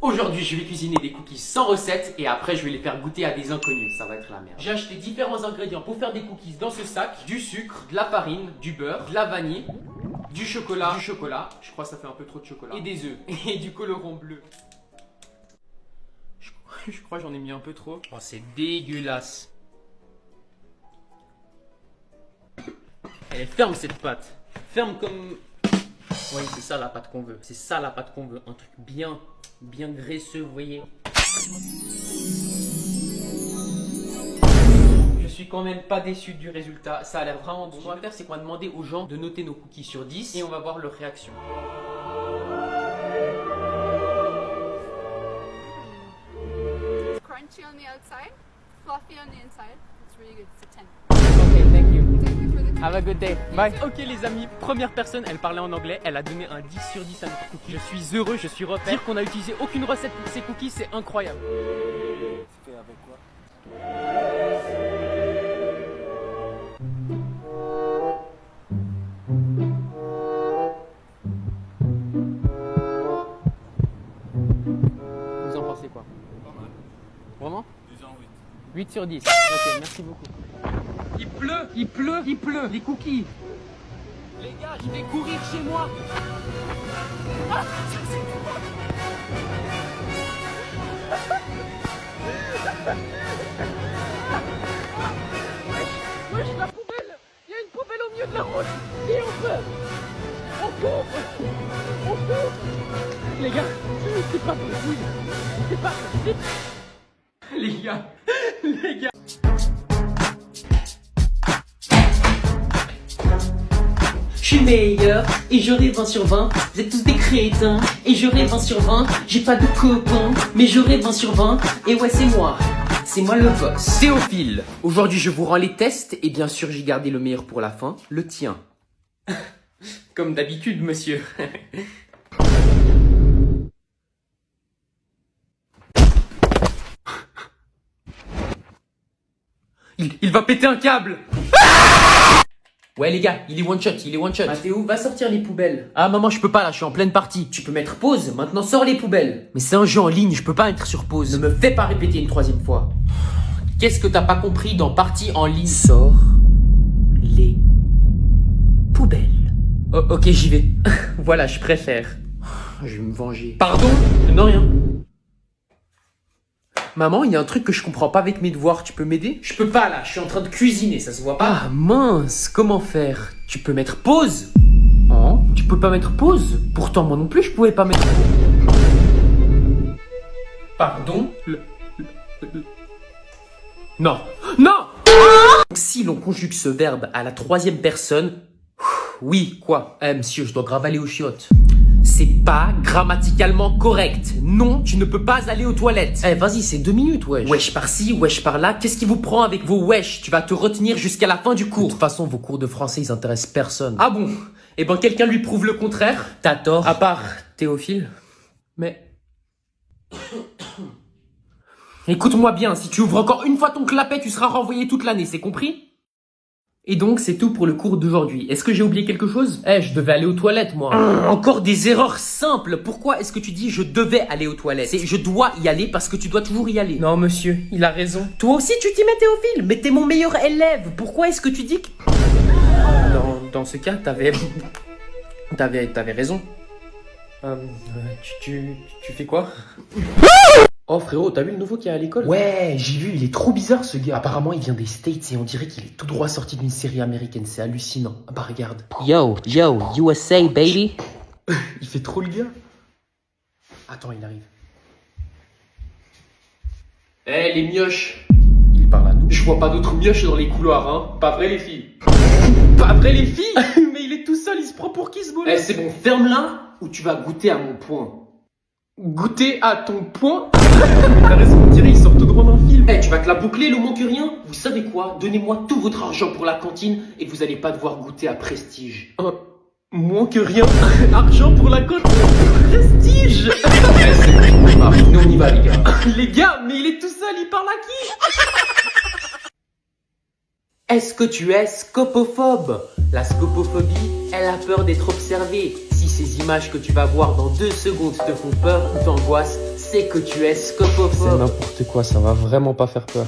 Aujourd'hui, je vais cuisiner des cookies sans recette et après, je vais les faire goûter à des inconnus. Ça va être la merde. J'ai acheté différents ingrédients pour faire des cookies dans ce sac. Du sucre, de la farine, du beurre, de la vanille, du chocolat, je crois que ça fait un peu trop de chocolat, et des œufs, et du colorant bleu. Je crois que j'en ai mis un peu trop. Oh, c'est dégueulasse. Elle est ferme cette pâte. Ferme comme... Oui, c'est ça la pâte qu'on veut. C'est ça la pâte qu'on veut. Un truc bien graisseux, vous voyez. Je suis quand même pas déçu du résultat. Ça a l'air vraiment bon. Ce qu'on va faire, c'est qu'on va demander aux gens de noter nos cookies sur 10 et on va voir leur réaction. It's crunchy on the outside, fluffy on the inside. It's really good. It's a 10. Ok, thank you. Thank you for the Have a good day. Bye. Ok les amis, première personne, elle parlait en anglais, elle a donné un 10 sur 10 à notre cookie. Je suis heureux, je suis repère. Dire qu'on a utilisé aucune recette pour ces cookies, c'est incroyable. C'est fait avec quoi? Vous en pensez quoi? Pas mal. Vraiment? Disons 8 sur 10. Ok, merci beaucoup. Il pleut, les cookies. Les gars, je vais courir chez moi. Wesh, la poubelle. Il y a une poubelle au milieu de la route. Et on court. Les gars, c'est pas possible. C'est pas possible. Les gars. Je suis meilleur et j'aurai 20 sur 20. Vous êtes tous des crétins et j'aurai 20 sur 20. J'ai pas de copains, mais j'aurai 20 sur 20. Et ouais, c'est moi. C'est moi le boss. Théophile. Aujourd'hui, je vous rends les tests et bien sûr, j'ai gardé le meilleur pour la fin, le tien. Comme d'habitude, monsieur. Il va péter un câble. Ouais les gars, il est one shot, Mathéo, va sortir les poubelles. Ah maman, je peux pas là, je suis en pleine partie. Tu peux mettre pause, maintenant sors les poubelles. Mais c'est un jeu en ligne, je peux pas être sur pause. Ne me fais pas répéter une troisième fois. Qu'est-ce que t'as pas compris dans partie en ligne? Sors les poubelles. Oh, ok, j'y vais. Voilà, je préfère. Je vais me venger. Pardon? Non, rien. Maman, il y a un truc que je comprends pas avec mes devoirs, tu peux m'aider? Je peux pas là, je suis en train de cuisiner, ça se voit pas. Ah mince, comment faire? Tu peux mettre pause? Oh. Tu peux pas mettre pause? Pourtant moi non plus je pouvais pas mettre pause. Pardon? Non. Non! Si l'on conjugue ce verbe à la troisième personne... Oui, quoi? Monsieur, je dois grave aller aux chiottes. C'est pas grammaticalement correct. Non, tu ne peux pas aller aux toilettes. Eh, vas-y, c'est 2 minutes, wesh. Wesh par-ci, wesh par-là. Qu'est-ce qui vous prend avec vos wesh? Tu vas te retenir jusqu'à la fin du cours. De toute façon, vos cours de français, ils intéressent personne. Ah bon? Eh ben, quelqu'un lui prouve le contraire? T'as tort. À part Théophile. Mais... Écoute-moi bien, si tu ouvres encore une fois ton clapet, tu seras renvoyé toute l'année, c'est compris? Et donc, c'est tout pour le cours d'aujourd'hui. Est-ce que j'ai oublié quelque chose? Eh, je devais aller aux toilettes, moi. Encore des erreurs simples. Pourquoi est-ce que tu dis je devais aller aux toilettes? C'est je dois y aller parce que tu dois toujours y aller. Non, monsieur, il a raison. Toi aussi, tu t'y mets, Théophile. Mais t'es mon meilleur élève. Pourquoi est-ce que tu dis que... Dans ce cas, t'avais raison. Tu fais quoi? Oh frérot, t'as vu le nouveau qui est à l'école? Ouais, j'ai vu, il est trop bizarre ce gars. Apparemment, il vient des States et on dirait qu'il est tout droit sorti d'une série américaine. C'est hallucinant. Bah regarde. Yo, USA, baby. Il fait trop le gars. Attends, il arrive. Eh, les mioches. Il parle à nous. Je vois pas d'autres mioches dans les couloirs, hein. Pas vrai, les filles? Pas vrai, les filles? Mais il est tout seul, il se prend pour qui, ce bonhomme? Eh, c'est bon, ferme-la ou tu vas goûter à mon poing. Goûter à ton poing? T'as raison, on dirait il sort tout droit d'un film. Eh, tu vas te la boucler, le manque rien? Vous savez quoi? Donnez-moi tout votre argent pour la cantine et vous allez pas devoir goûter à Prestige. Moins que rien. Argent pour la cantine. Prestige. Ouais, c'est bon. Ah, nous on y va, les gars. Les gars, mais il est tout seul, il parle à qui? Est-ce que tu es scopophobe? La scopophobie, elle a peur d'être observée. Si ces images que tu vas voir dans 2 secondes te font peur ou t'angoissent, c'est que tu es scopophobe. C'est n'importe quoi, ça va vraiment pas faire peur.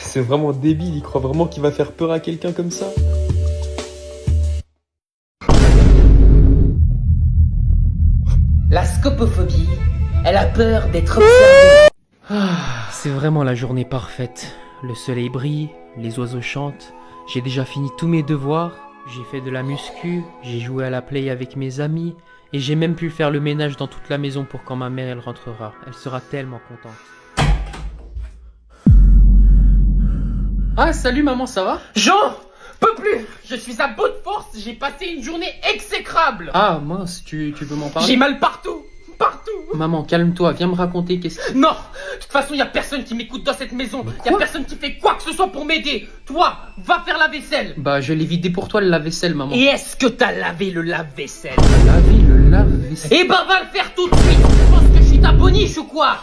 C'est vraiment débile, il croit vraiment qu'il va faire peur à quelqu'un comme ça. La scopophobie, elle a peur d'être observée. C'est vraiment la journée parfaite. Le soleil brille, les oiseaux chantent. J'ai déjà fini tous mes devoirs. J'ai fait de la muscu, j'ai joué à la play avec mes amis. Et j'ai même pu faire le ménage dans toute la maison pour quand ma mère elle rentrera. Elle sera tellement contente. Ah, salut maman, ça va? Jean, peux plus. Je suis à bout de force, j'ai passé une journée exécrable. Ah mince, tu veux m'en parler? J'ai mal partout. Partout. Maman, calme-toi, viens me raconter qu'est-ce que... Non, de toute façon, y a personne qui m'écoute dans cette maison. Y a personne qui fait quoi que ce soit pour m'aider. Toi, va faire la vaisselle. Bah, je l'ai vidé pour toi le lave-vaisselle, maman. Et est-ce que t'as lavé le lave-vaisselle? Laver le lave-vaisselle? Eh ben, va le faire tout de suite. Tu penses que je suis ta boniche ou quoi?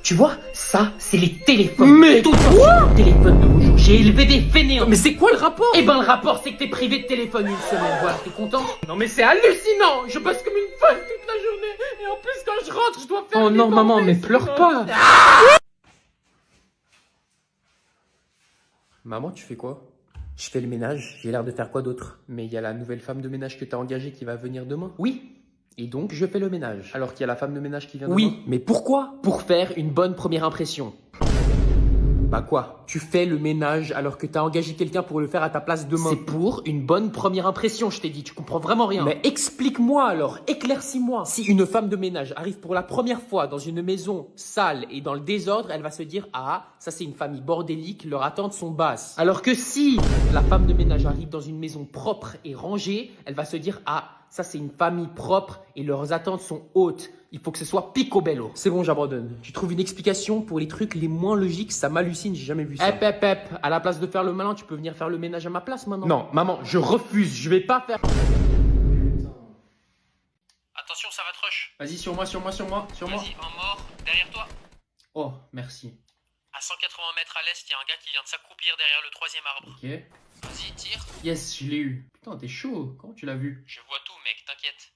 Tu vois, ça, c'est les téléphones. Mais tout le téléphone de vos jours. J'ai élevé des fainéants. Mais c'est quoi le rapport? Eh ben, le rapport, c'est que t'es privé de téléphone une semaine. Voilà, t'es content? Non, mais c'est hallucinant. Je bosse comme une folle toute la journée. Et en plus, quand je rentre, je dois faire... Oh non, maman, mais pleure pas. Maman, tu fais quoi? Je fais le ménage. J'ai l'air de faire quoi d'autre? Mais il y a la nouvelle femme de ménage que t'as engagée qui va venir demain. Oui. Et donc, je fais le ménage. Alors qu'il y a la femme de ménage qui vient demain? Oui, mais pourquoi? Pour faire une bonne première impression. Bah quoi? Tu fais le ménage alors que t'as engagé quelqu'un pour le faire à ta place demain. C'est pour une bonne première impression, je t'ai dit. Tu comprends vraiment rien. Mais explique-moi alors, éclaircis-moi. Si une femme de ménage arrive pour la première fois dans une maison sale et dans le désordre, elle va se dire « Ah, ça c'est une famille bordélique, leurs attentes sont basses. » Alors que si la femme de ménage arrive dans une maison propre et rangée, elle va se dire « Ah, ça c'est une famille propre et leurs attentes sont hautes. » Il faut que ce soit picobello. C'est bon, j'abandonne. Tu trouves une explication pour les trucs les moins logiques? Ça m'hallucine, j'ai jamais vu ça. Hep. À la place de faire le malin, tu peux venir faire le ménage à ma place maintenant? Non, maman, je refuse. Je vais pas faire... Attention attention, ça va te rush. Vas-y, sur moi. Vas-y, en mort, derrière toi. Oh, merci. À 180 mètres à l'est, il y a un gars qui vient de s'accroupir derrière le 3e arbre. Ok. Vas-y, tire. Yes, je l'ai eu. Putain, t'es chaud. Comment tu l'as vu? Je vois tout, mec, t'inquiète.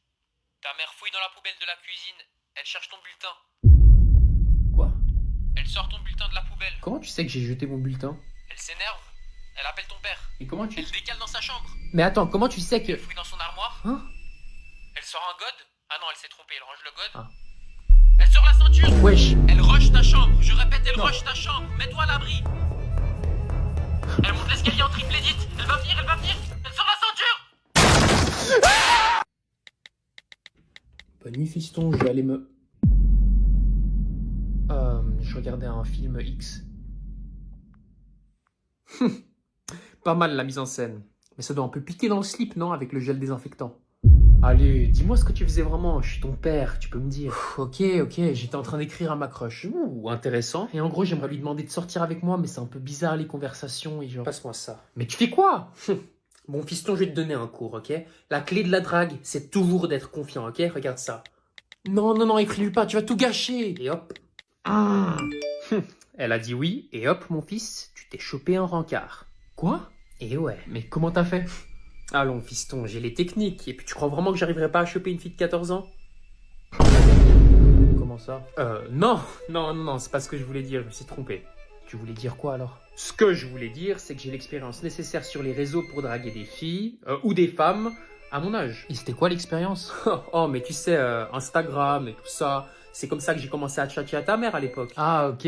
Ta mère fouille dans la poubelle de la cuisine. Elle cherche ton bulletin. Quoi? Elle sort ton bulletin de la poubelle. Comment tu sais que j'ai jeté mon bulletin? Elle s'énerve. Elle appelle ton père. Et comment tu... Elle décale dans sa chambre. Mais attends, comment tu sais que... Elle fouille dans son armoire. Hein? Elle sort un god. Ah non, elle s'est trompée, elle range le god. Ah. Elle sort la ceinture. Wesh. Elle rush ta chambre. Je répète, elle Non. rush ta chambre. Mets-toi à l'abri. Elle monte l'escalier en triple édite. Elle va venir. Elle sort la ceinture. Bonne nuit, fiston, je vais aller me... Je regardais un film X. Pas mal la mise en scène. Mais ça doit un peu piquer dans le slip, non? Avec le gel désinfectant. Allez, dis-moi ce que tu faisais vraiment. Je suis ton père, tu peux me dire. Ok, j'étais en train d'écrire à ma crush. Ouh, intéressant. Et en gros, j'aimerais lui demander de sortir avec moi, mais c'est un peu bizarre les conversations et genre... Passe-moi ça. Mais tu fais quoi? Bon, fiston, je vais te donner un cours, ok? La clé de la drague, c'est toujours d'être confiant, ok? Regarde ça. Non, écris-lui pas, tu vas tout gâcher. Et hop. Elle a dit oui, et hop, mon fils, tu t'es chopé un rencard. Quoi? Et ouais, mais comment t'as fait? Allons, fiston, j'ai les techniques. Et puis tu crois vraiment que j'arriverai pas à choper une fille de 14 ans? Comment ça? Non, c'est pas ce que je voulais dire, je me suis trompé. Tu voulais dire quoi alors? Ce que je voulais dire, c'est que j'ai l'expérience nécessaire sur les réseaux pour draguer des filles, ou des femmes, à mon âge. Et c'était quoi l'expérience? Oh, mais tu sais, Instagram et tout ça, c'est comme ça que j'ai commencé à tchatcher à ta mère à l'époque. Ah, ok.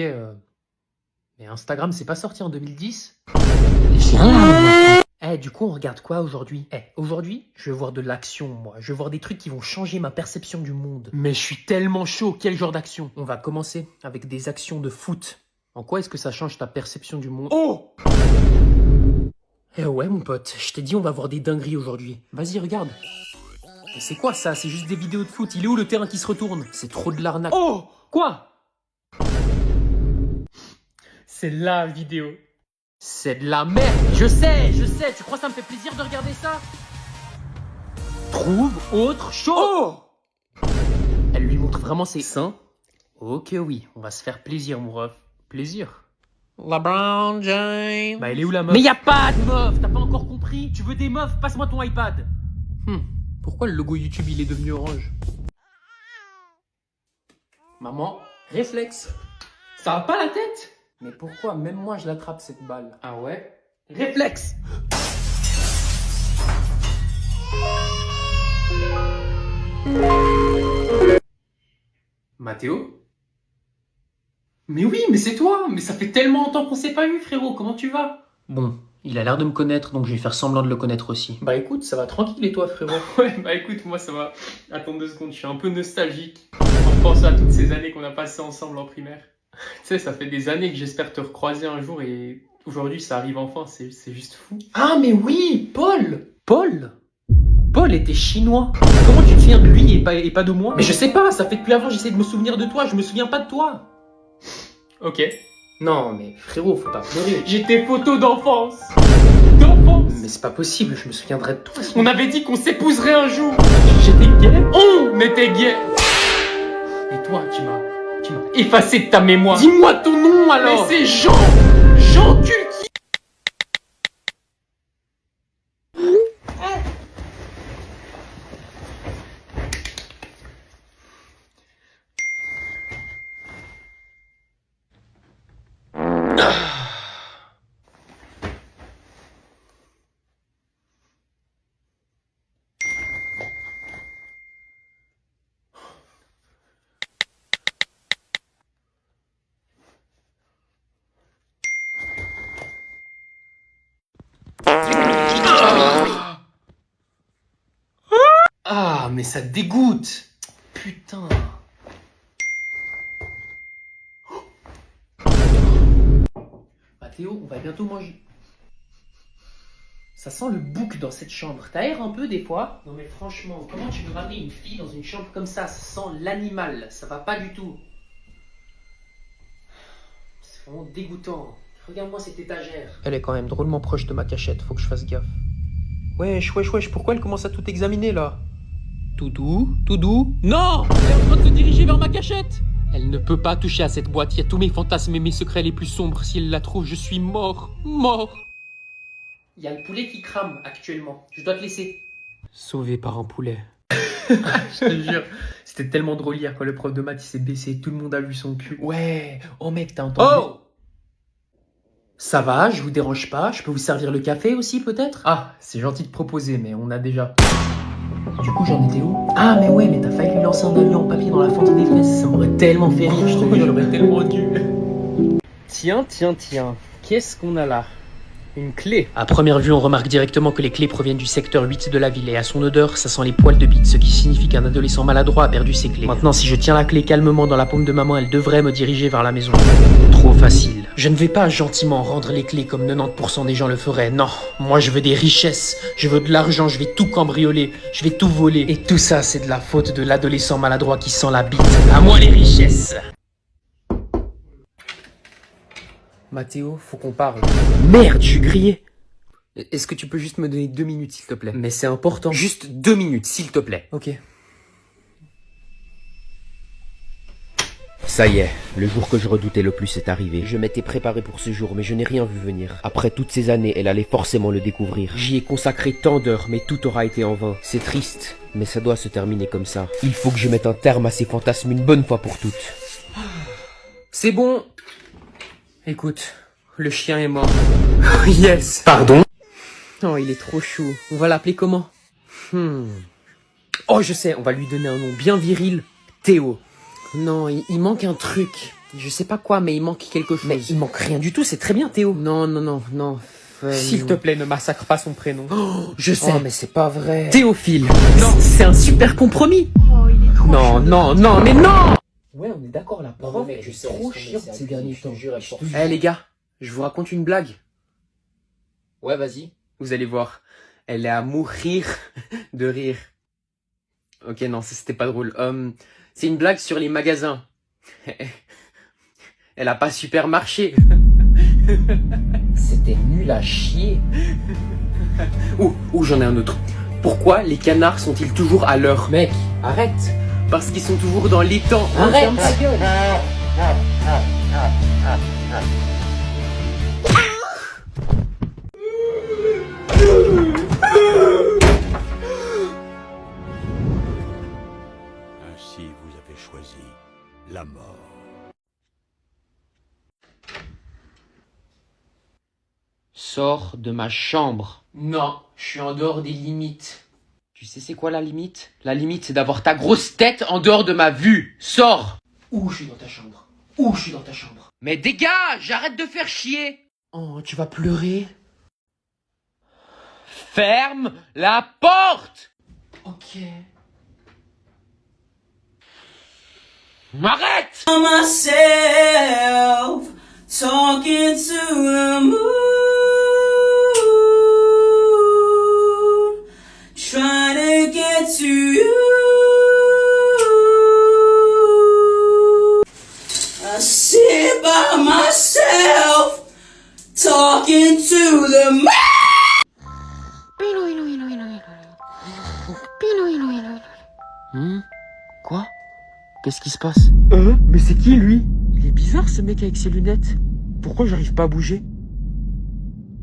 Mais Instagram, c'est pas sorti en 2010? Du coup, on regarde quoi aujourd'hui? Aujourd'hui, je veux voir de l'action, moi. Je veux voir des trucs qui vont changer ma perception du monde. Mais je suis tellement chaud. Quel genre d'action? On va commencer avec des actions de foot. En quoi est-ce que ça change ta perception du monde? Oh! Ouais, mon pote. Je t'ai dit, on va voir des dingueries aujourd'hui. Vas-y, regarde. Mais c'est quoi ça? C'est juste des vidéos de foot. Il est où le terrain qui se retourne? C'est trop de l'arnaque. Oh! Quoi? C'est la vidéo. C'est de la merde. Je sais. Tu crois que ça me fait plaisir de regarder ça? Trouve autre chose. Oh! Elle lui montre vraiment ses seins. Ok, oui. On va se faire plaisir, mon ref. Plaisir? LeBron James. Bah, elle est où la meuf? Mais y a pas de meuf. T'as pas encore compris? Tu veux des meufs? Passe-moi ton iPad. Pourquoi le logo YouTube, il est devenu orange? Maman, réflexe. Ça va pas la tête? Mais pourquoi? Même moi, je l'attrape cette balle. Ah ouais? Réflexe! Mathéo? Mais oui, mais c'est toi! Mais ça fait tellement longtemps qu'on s'est pas eu, frérot. Comment tu vas? Bon, il a l'air de me connaître, donc je vais faire semblant de le connaître aussi. Bah écoute, ça va tranquille et toi, frérot? Ouais, bah écoute, moi ça va. Attends 2 secondes, je suis un peu nostalgique en pensant à toutes ces années qu'on a passées ensemble en primaire. Tu sais, ça fait des années que j'espère te recroiser un jour et aujourd'hui ça arrive enfin, c'est juste fou. Ah mais oui, Paul! Paul était chinois. Comment tu te souviens de lui et pas de moi? Mais je sais pas, ça fait depuis avant j'essaie de me souvenir de toi, je me souviens pas de toi. Ok. Non mais frérot, faut pas pleurer. J'ai tes photos d'enfance. Mais c'est pas possible, je me souviendrai de toi. On avait dit qu'on s'épouserait un jour. J'étais gay. On était gay. Et toi, tu m'as effacé de ta mémoire. Dis-moi ton nom alors. Mais c'est Jean Culki. Ah, mais ça dégoûte. Putain. Mathéo, on va bientôt manger. Ça sent le bouc dans cette chambre. T'aères un peu des fois? Non mais franchement, comment tu veux ramener une fille dans une chambre comme ça? Ça sent l'animal, ça va pas du tout. C'est vraiment dégoûtant. Regarde-moi cette étagère. Elle est quand même drôlement proche de ma cachette, faut que je fasse gaffe. Wesh, pourquoi elle commence à tout examiner là? Tout doux, tout doux. Non! Elle est en train de se diriger vers ma cachette! Elle ne peut pas toucher à cette boîte. Il y a tous mes fantasmes et mes secrets les plus sombres. Si elle la trouve, je suis mort. Mort. Il y a le poulet qui crame actuellement. Je dois te laisser. Sauvé par un poulet. Je te jure, c'était tellement drôle hier quand le prof de maths il s'est baissé. Tout le monde a vu son cul. Ouais. Oh mec, t'as entendu? Oh! Ça va, je vous dérange pas. Je peux vous servir le café aussi peut-être? Ah, c'est gentil de proposer, mais on a déjà... Du coup, j'en étais où? Ah, mais ouais, mais t'as failli lui lancer un avion en papier dans la fente des fesses. Ça m'aurait tellement fait rire, je te jure. J'aurais tellement dû. Tiens. Qu'est-ce qu'on a là? Une clé. À première vue, on remarque directement que les clés proviennent du secteur 8 de la ville et à son odeur, ça sent les poils de bite, ce qui signifie qu'un adolescent maladroit a perdu ses clés. Maintenant, si je tiens la clé calmement dans la paume de ma main, elle devrait me diriger vers la maison. Trop facile. Je ne vais pas gentiment rendre les clés comme 90% des gens le feraient. Non, moi je veux des richesses, je veux de l'argent, je vais tout cambrioler, je vais tout voler. Et tout ça, c'est de la faute de l'adolescent maladroit qui sent la bite. À moi les richesses! Mathéo, faut qu'on parle. Merde, je suis grillé. Est-ce que tu peux juste me donner 2 minutes, s'il te plaît? Mais c'est important. Juste 2 minutes, s'il te plaît. Ok. Ça y est, le jour que je redoutais le plus est arrivé. Je m'étais préparé pour ce jour, mais je n'ai rien vu venir. Après toutes ces années, elle allait forcément le découvrir. J'y ai consacré tant d'heures, mais tout aura été en vain. C'est triste, mais ça doit se terminer comme ça. Il faut que je mette un terme à ces fantasmes une bonne fois pour toutes. C'est bon. Écoute, le chien est mort. Yes. Pardon? Oh, il est trop chou. On va l'appeler comment? Oh, je sais, on va lui donner un nom bien viril. Théo. Non, il manque un truc. Je sais pas quoi, mais il manque quelque chose. Mais il manque rien du tout, c'est très bien Théo. Non. S'il te plaît, ne massacre pas son prénom. Oh, je sais. Oh, mais c'est pas vrai. Théophile. Non, c'est un super compromis. Oh, il est trop Non, mais non. Ouais, on est d'accord, la prof, mec, je sais, trop laisse tomber, chiante c'est ces abusé, derniers je te temps. jure, elle sort. Eh les gars, je vous raconte une blague. Ouais, vas-y. Vous allez voir, elle est à mourir de rire. Ok, non, ça c'était pas drôle. C'est une blague sur les magasins. Elle a pas super marché. C'était nul à chier. Ou j'en ai un autre. Pourquoi les canards sont-ils toujours à l'heure? Mec, arrête. Parce qu'ils sont toujours dans les temps. Arrête Ferme ta gueule. Ainsi vous avez choisi la mort. Sors de ma chambre. Non, je suis en dehors des limites. Tu sais c'est quoi la limite? La limite c'est d'avoir ta grosse tête en dehors de ma vue. Sors! Où je suis dans ta chambre? Où je suis dans ta chambre? Mais dégage! Arrête de faire chier! Oh, tu vas pleurer? Ferme la porte! Ok. M'arrête! Myself talking to the moon, trying to get to you. I sit by myself talking to the moon. Quoi? Qu'est-ce qui se passe? Mais c'est qui lui? Il est bizarre ce mec avec ses lunettes. Pourquoi j'arrive pas à bouger?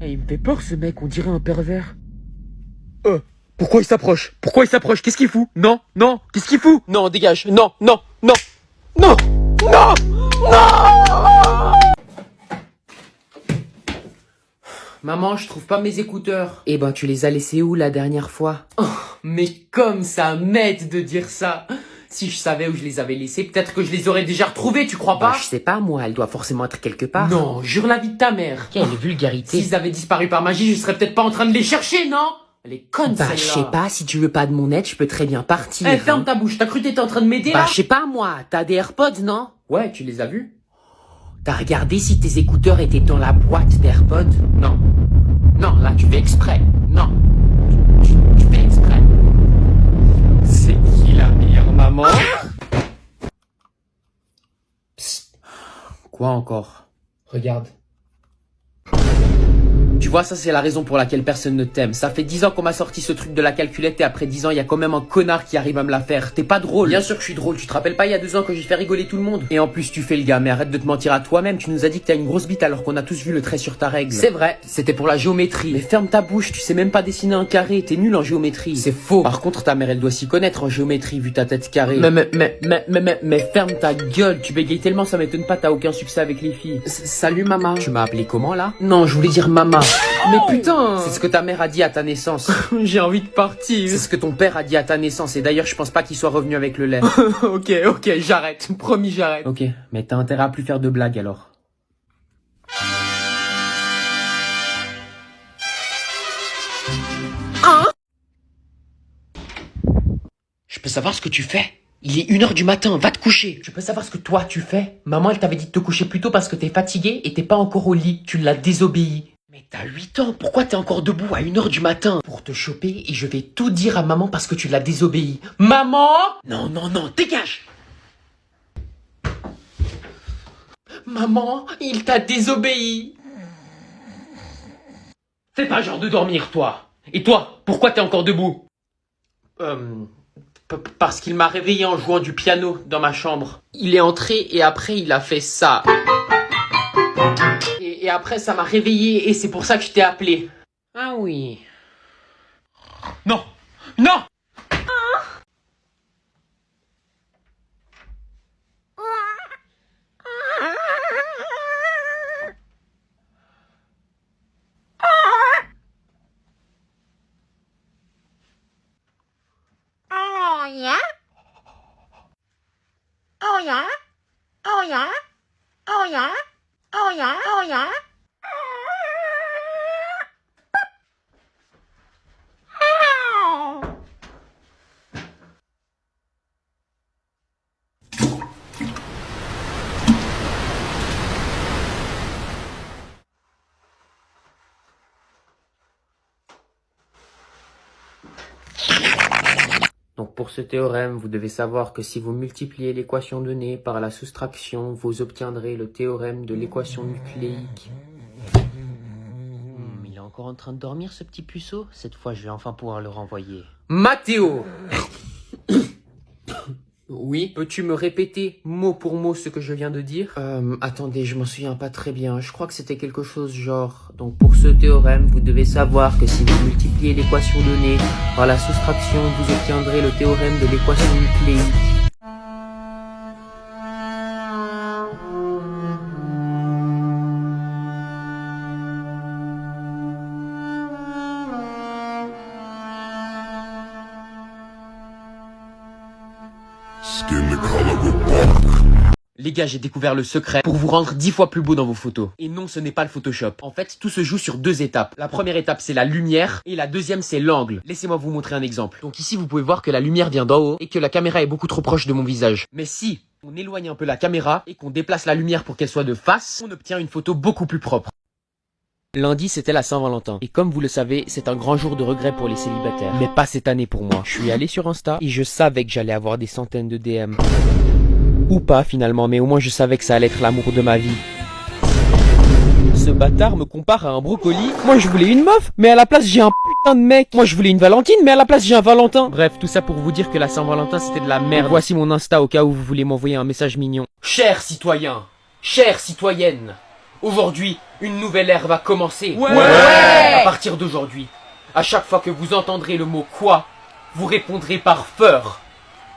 Eh, il me fait peur ce mec, on dirait un pervers. Pourquoi il s'approche? Pourquoi il s'approche? Qu'est-ce qu'il fout? Non, qu'est-ce qu'il fout? Non, dégage, non! Maman, je trouve pas mes écouteurs. Eh ben, tu les as laissés où la dernière fois? Oh, mais comme ça m'aide de dire ça. Si je savais où je les avais laissés, peut-être que je les aurais déjà retrouvés, tu crois pas? Je sais pas, moi, elle doit forcément être quelque part. Non, jure la vie de ta mère. Quelle vulgarité. S'ils avaient disparu par magie, je serais peut-être pas en train de les chercher, non? Elle est conne, Bah, celle-là. je sais pas, si tu veux pas de mon aide, je peux très bien partir. Eh, ferme ta bouche, t'as cru que t'étais en train de m'aider, là? Bah, je sais pas, moi, t'as des AirPods, non? Ouais, tu les as vus? T'as regardé si tes écouteurs étaient dans la boîte d'AirPods? Non. Non, là, tu fais exprès. Non. Tu fais exprès. C'est qui la meilleure maman? Psst. Quoi encore? Regarde. Tu vois, ça c'est la raison pour laquelle personne ne t'aime. Ça fait 10 ans qu'on m'a sorti ce truc de la calculette et après 10 ans, il y a quand même un connard qui arrive à me la faire. T'es pas drôle. Bien sûr que je suis drôle. Tu te rappelles pas il y a 2 ans que j'ai fait rigoler tout le monde? Et en plus, tu fais le gars, mais arrête de te mentir à toi-même. Tu nous as dit que t'as une grosse bite alors qu'on a tous vu le trait sur ta règle. C'est vrai, c'était pour la géométrie. Mais ferme ta bouche, tu sais même pas dessiner un carré. T'es nul en géométrie. C'est faux. Par contre, ta mère, elle doit s'y connaître en géométrie vu ta tête carrée. Mais ferme ta gueule. Tu bégayes tellement, ça m'étonne pas, t'as aucun succès avec les filles. Salut maman. Tu m'as appelé comment là? Non, je voulais dire maman. Mais putain! C'est ce que ta mère a dit à ta naissance. J'ai envie de partir. C'est ce que ton père a dit à ta naissance. Et d'ailleurs, je pense pas qu'il soit revenu avec le lait. Ok, j'arrête. Promis, j'arrête. Ok, mais t'as intérêt à plus faire de blagues alors. Je peux savoir ce que tu fais? Il est 1h du matin, va te coucher. Je peux savoir ce que toi tu fais? Maman, elle t'avait dit de te coucher plus tôt parce que t'es fatigué et t'es pas encore au lit. Tu l'as désobéi. Mais t'as 8 ans, pourquoi t'es encore debout à 1h du matin? Pour te choper et je vais tout dire à maman parce que tu l'as désobéi. Maman! Non, dégage! Maman, il t'a désobéi. Fais pas genre de dormir, toi. Et toi, pourquoi t'es encore debout? Parce qu'il m'a réveillé en jouant du piano dans ma chambre. Il est entré et après il a fait ça. Et après ça m'a réveillé et c'est pour ça que je t'ai appelé. Ah oui. Non! Donc pour ce théorème, vous devez savoir que si vous multipliez l'équation donnée par la soustraction, vous obtiendrez le théorème de l'équation nucléique. Il est encore en train de dormir ce petit puceau? Cette fois, je vais enfin pouvoir le renvoyer. Mathéo! Oui? Peux-tu me répéter mot pour mot ce que je viens de dire? Attendez, je m'en souviens pas très bien. Je crois que c'était quelque chose genre... Donc pour ce théorème, vous devez savoir que si vous multipliez l'équation donnée par la soustraction, vous obtiendrez le théorème de l'équation nucléique. Les gars, j'ai découvert le secret pour vous rendre 10 fois plus beau dans vos photos. Et non, ce n'est pas le Photoshop. En fait, tout se joue sur 2 étapes. La première étape, c'est la lumière et la deuxième, c'est l'angle. Laissez-moi vous montrer un exemple. Donc ici, vous pouvez voir que la lumière vient d'en haut et que la caméra est beaucoup trop proche de mon visage. Mais si on éloigne un peu la caméra et qu'on déplace la lumière pour qu'elle soit de face, on obtient une photo beaucoup plus propre. Lundi, c'était la Saint-Valentin. Et comme vous le savez, c'est un grand jour de regret pour les célibataires. Mais pas cette année pour moi. Je suis allé sur Insta et je savais que j'allais avoir des centaines de DM. Ou pas finalement, mais au moins je savais que ça allait être l'amour de ma vie. Ce bâtard me compare à un brocoli. Moi je voulais une meuf, mais à la place j'ai un putain de mec. Moi je voulais une Valentine, mais à la place j'ai un Valentin. Bref, tout ça pour vous dire que la Saint-Valentin c'était de la merde. Et voici mon Insta au cas où vous voulez m'envoyer un message mignon. Chers citoyens, chères citoyennes, aujourd'hui, une nouvelle ère va commencer. Ouais. À partir d'aujourd'hui, à chaque fois que vous entendrez le mot quoi, vous répondrez par feur.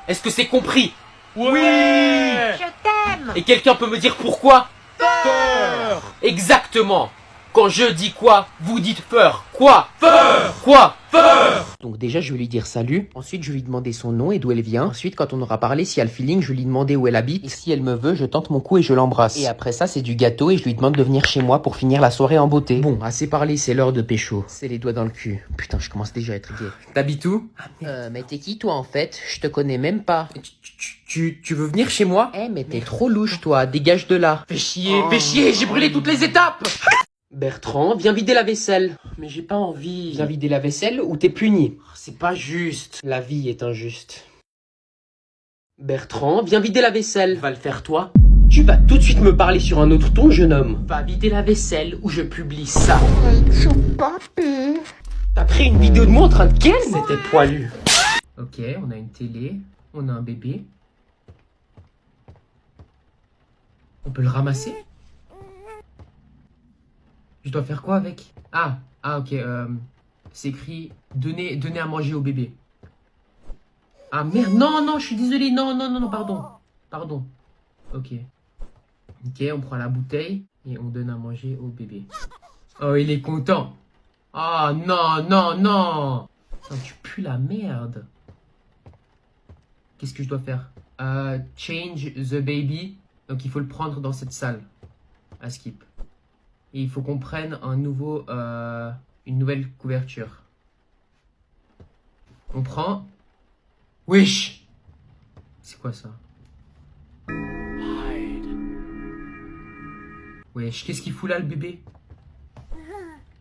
Est-ce que c'est compris? Oui. Je t'aime. Et quelqu'un peut me dire pourquoi? Feur. Exactement. Quand je dis quoi, vous dites feur. Quoi? Feur. Quoi? Feur. Donc déjà je vais lui dire salut, ensuite je vais lui demander son nom et d'où elle vient, ensuite quand on aura parlé, si elle a le feeling, je vais lui demander où elle habite, et si elle me veut, je tente mon coup et je l'embrasse. Et après ça c'est du gâteau et je lui demande de venir chez moi pour finir la soirée en beauté. Bon, assez parlé, c'est l'heure de pécho. C'est les doigts dans le cul. Putain, je commence déjà à être gay. T'habites où? Mais t'es qui toi en fait? Je te connais même pas. Tu veux venir chez moi? Mais t'es trop louche toi, dégage de là. Fais chier, j'ai brûlé toutes les étapes. Bertrand, viens vider la vaisselle. Mais j'ai pas envie. Viens vider la vaisselle ou t'es puni? C'est pas juste. La vie est injuste. Bertrand, viens vider la vaisselle. Va le faire toi? Tu vas tout de suite me parler sur un autre ton, jeune homme. Va vider la vaisselle ou je publie ça. T'as pris une vidéo de moi en train de ken? C'était poilu. Ok, on a une télé, on a un bébé. On peut le ramasser? Je dois faire quoi avec? Ah, ok, c'est écrit donner à manger au bébé. Ah merde, non, je suis désolé, non, pardon. Ok, on prend la bouteille et on donne à manger au bébé. Oh, il est content. Oh, non. Oh, tu pues la merde. Qu'est-ce que je dois faire? Change the baby. Donc il faut le prendre dans cette salle. À skip. Et il faut qu'on prenne une nouvelle couverture. On prend. Wesh! C'est quoi ça? Wesh, qu'est-ce qu'il fout là le bébé?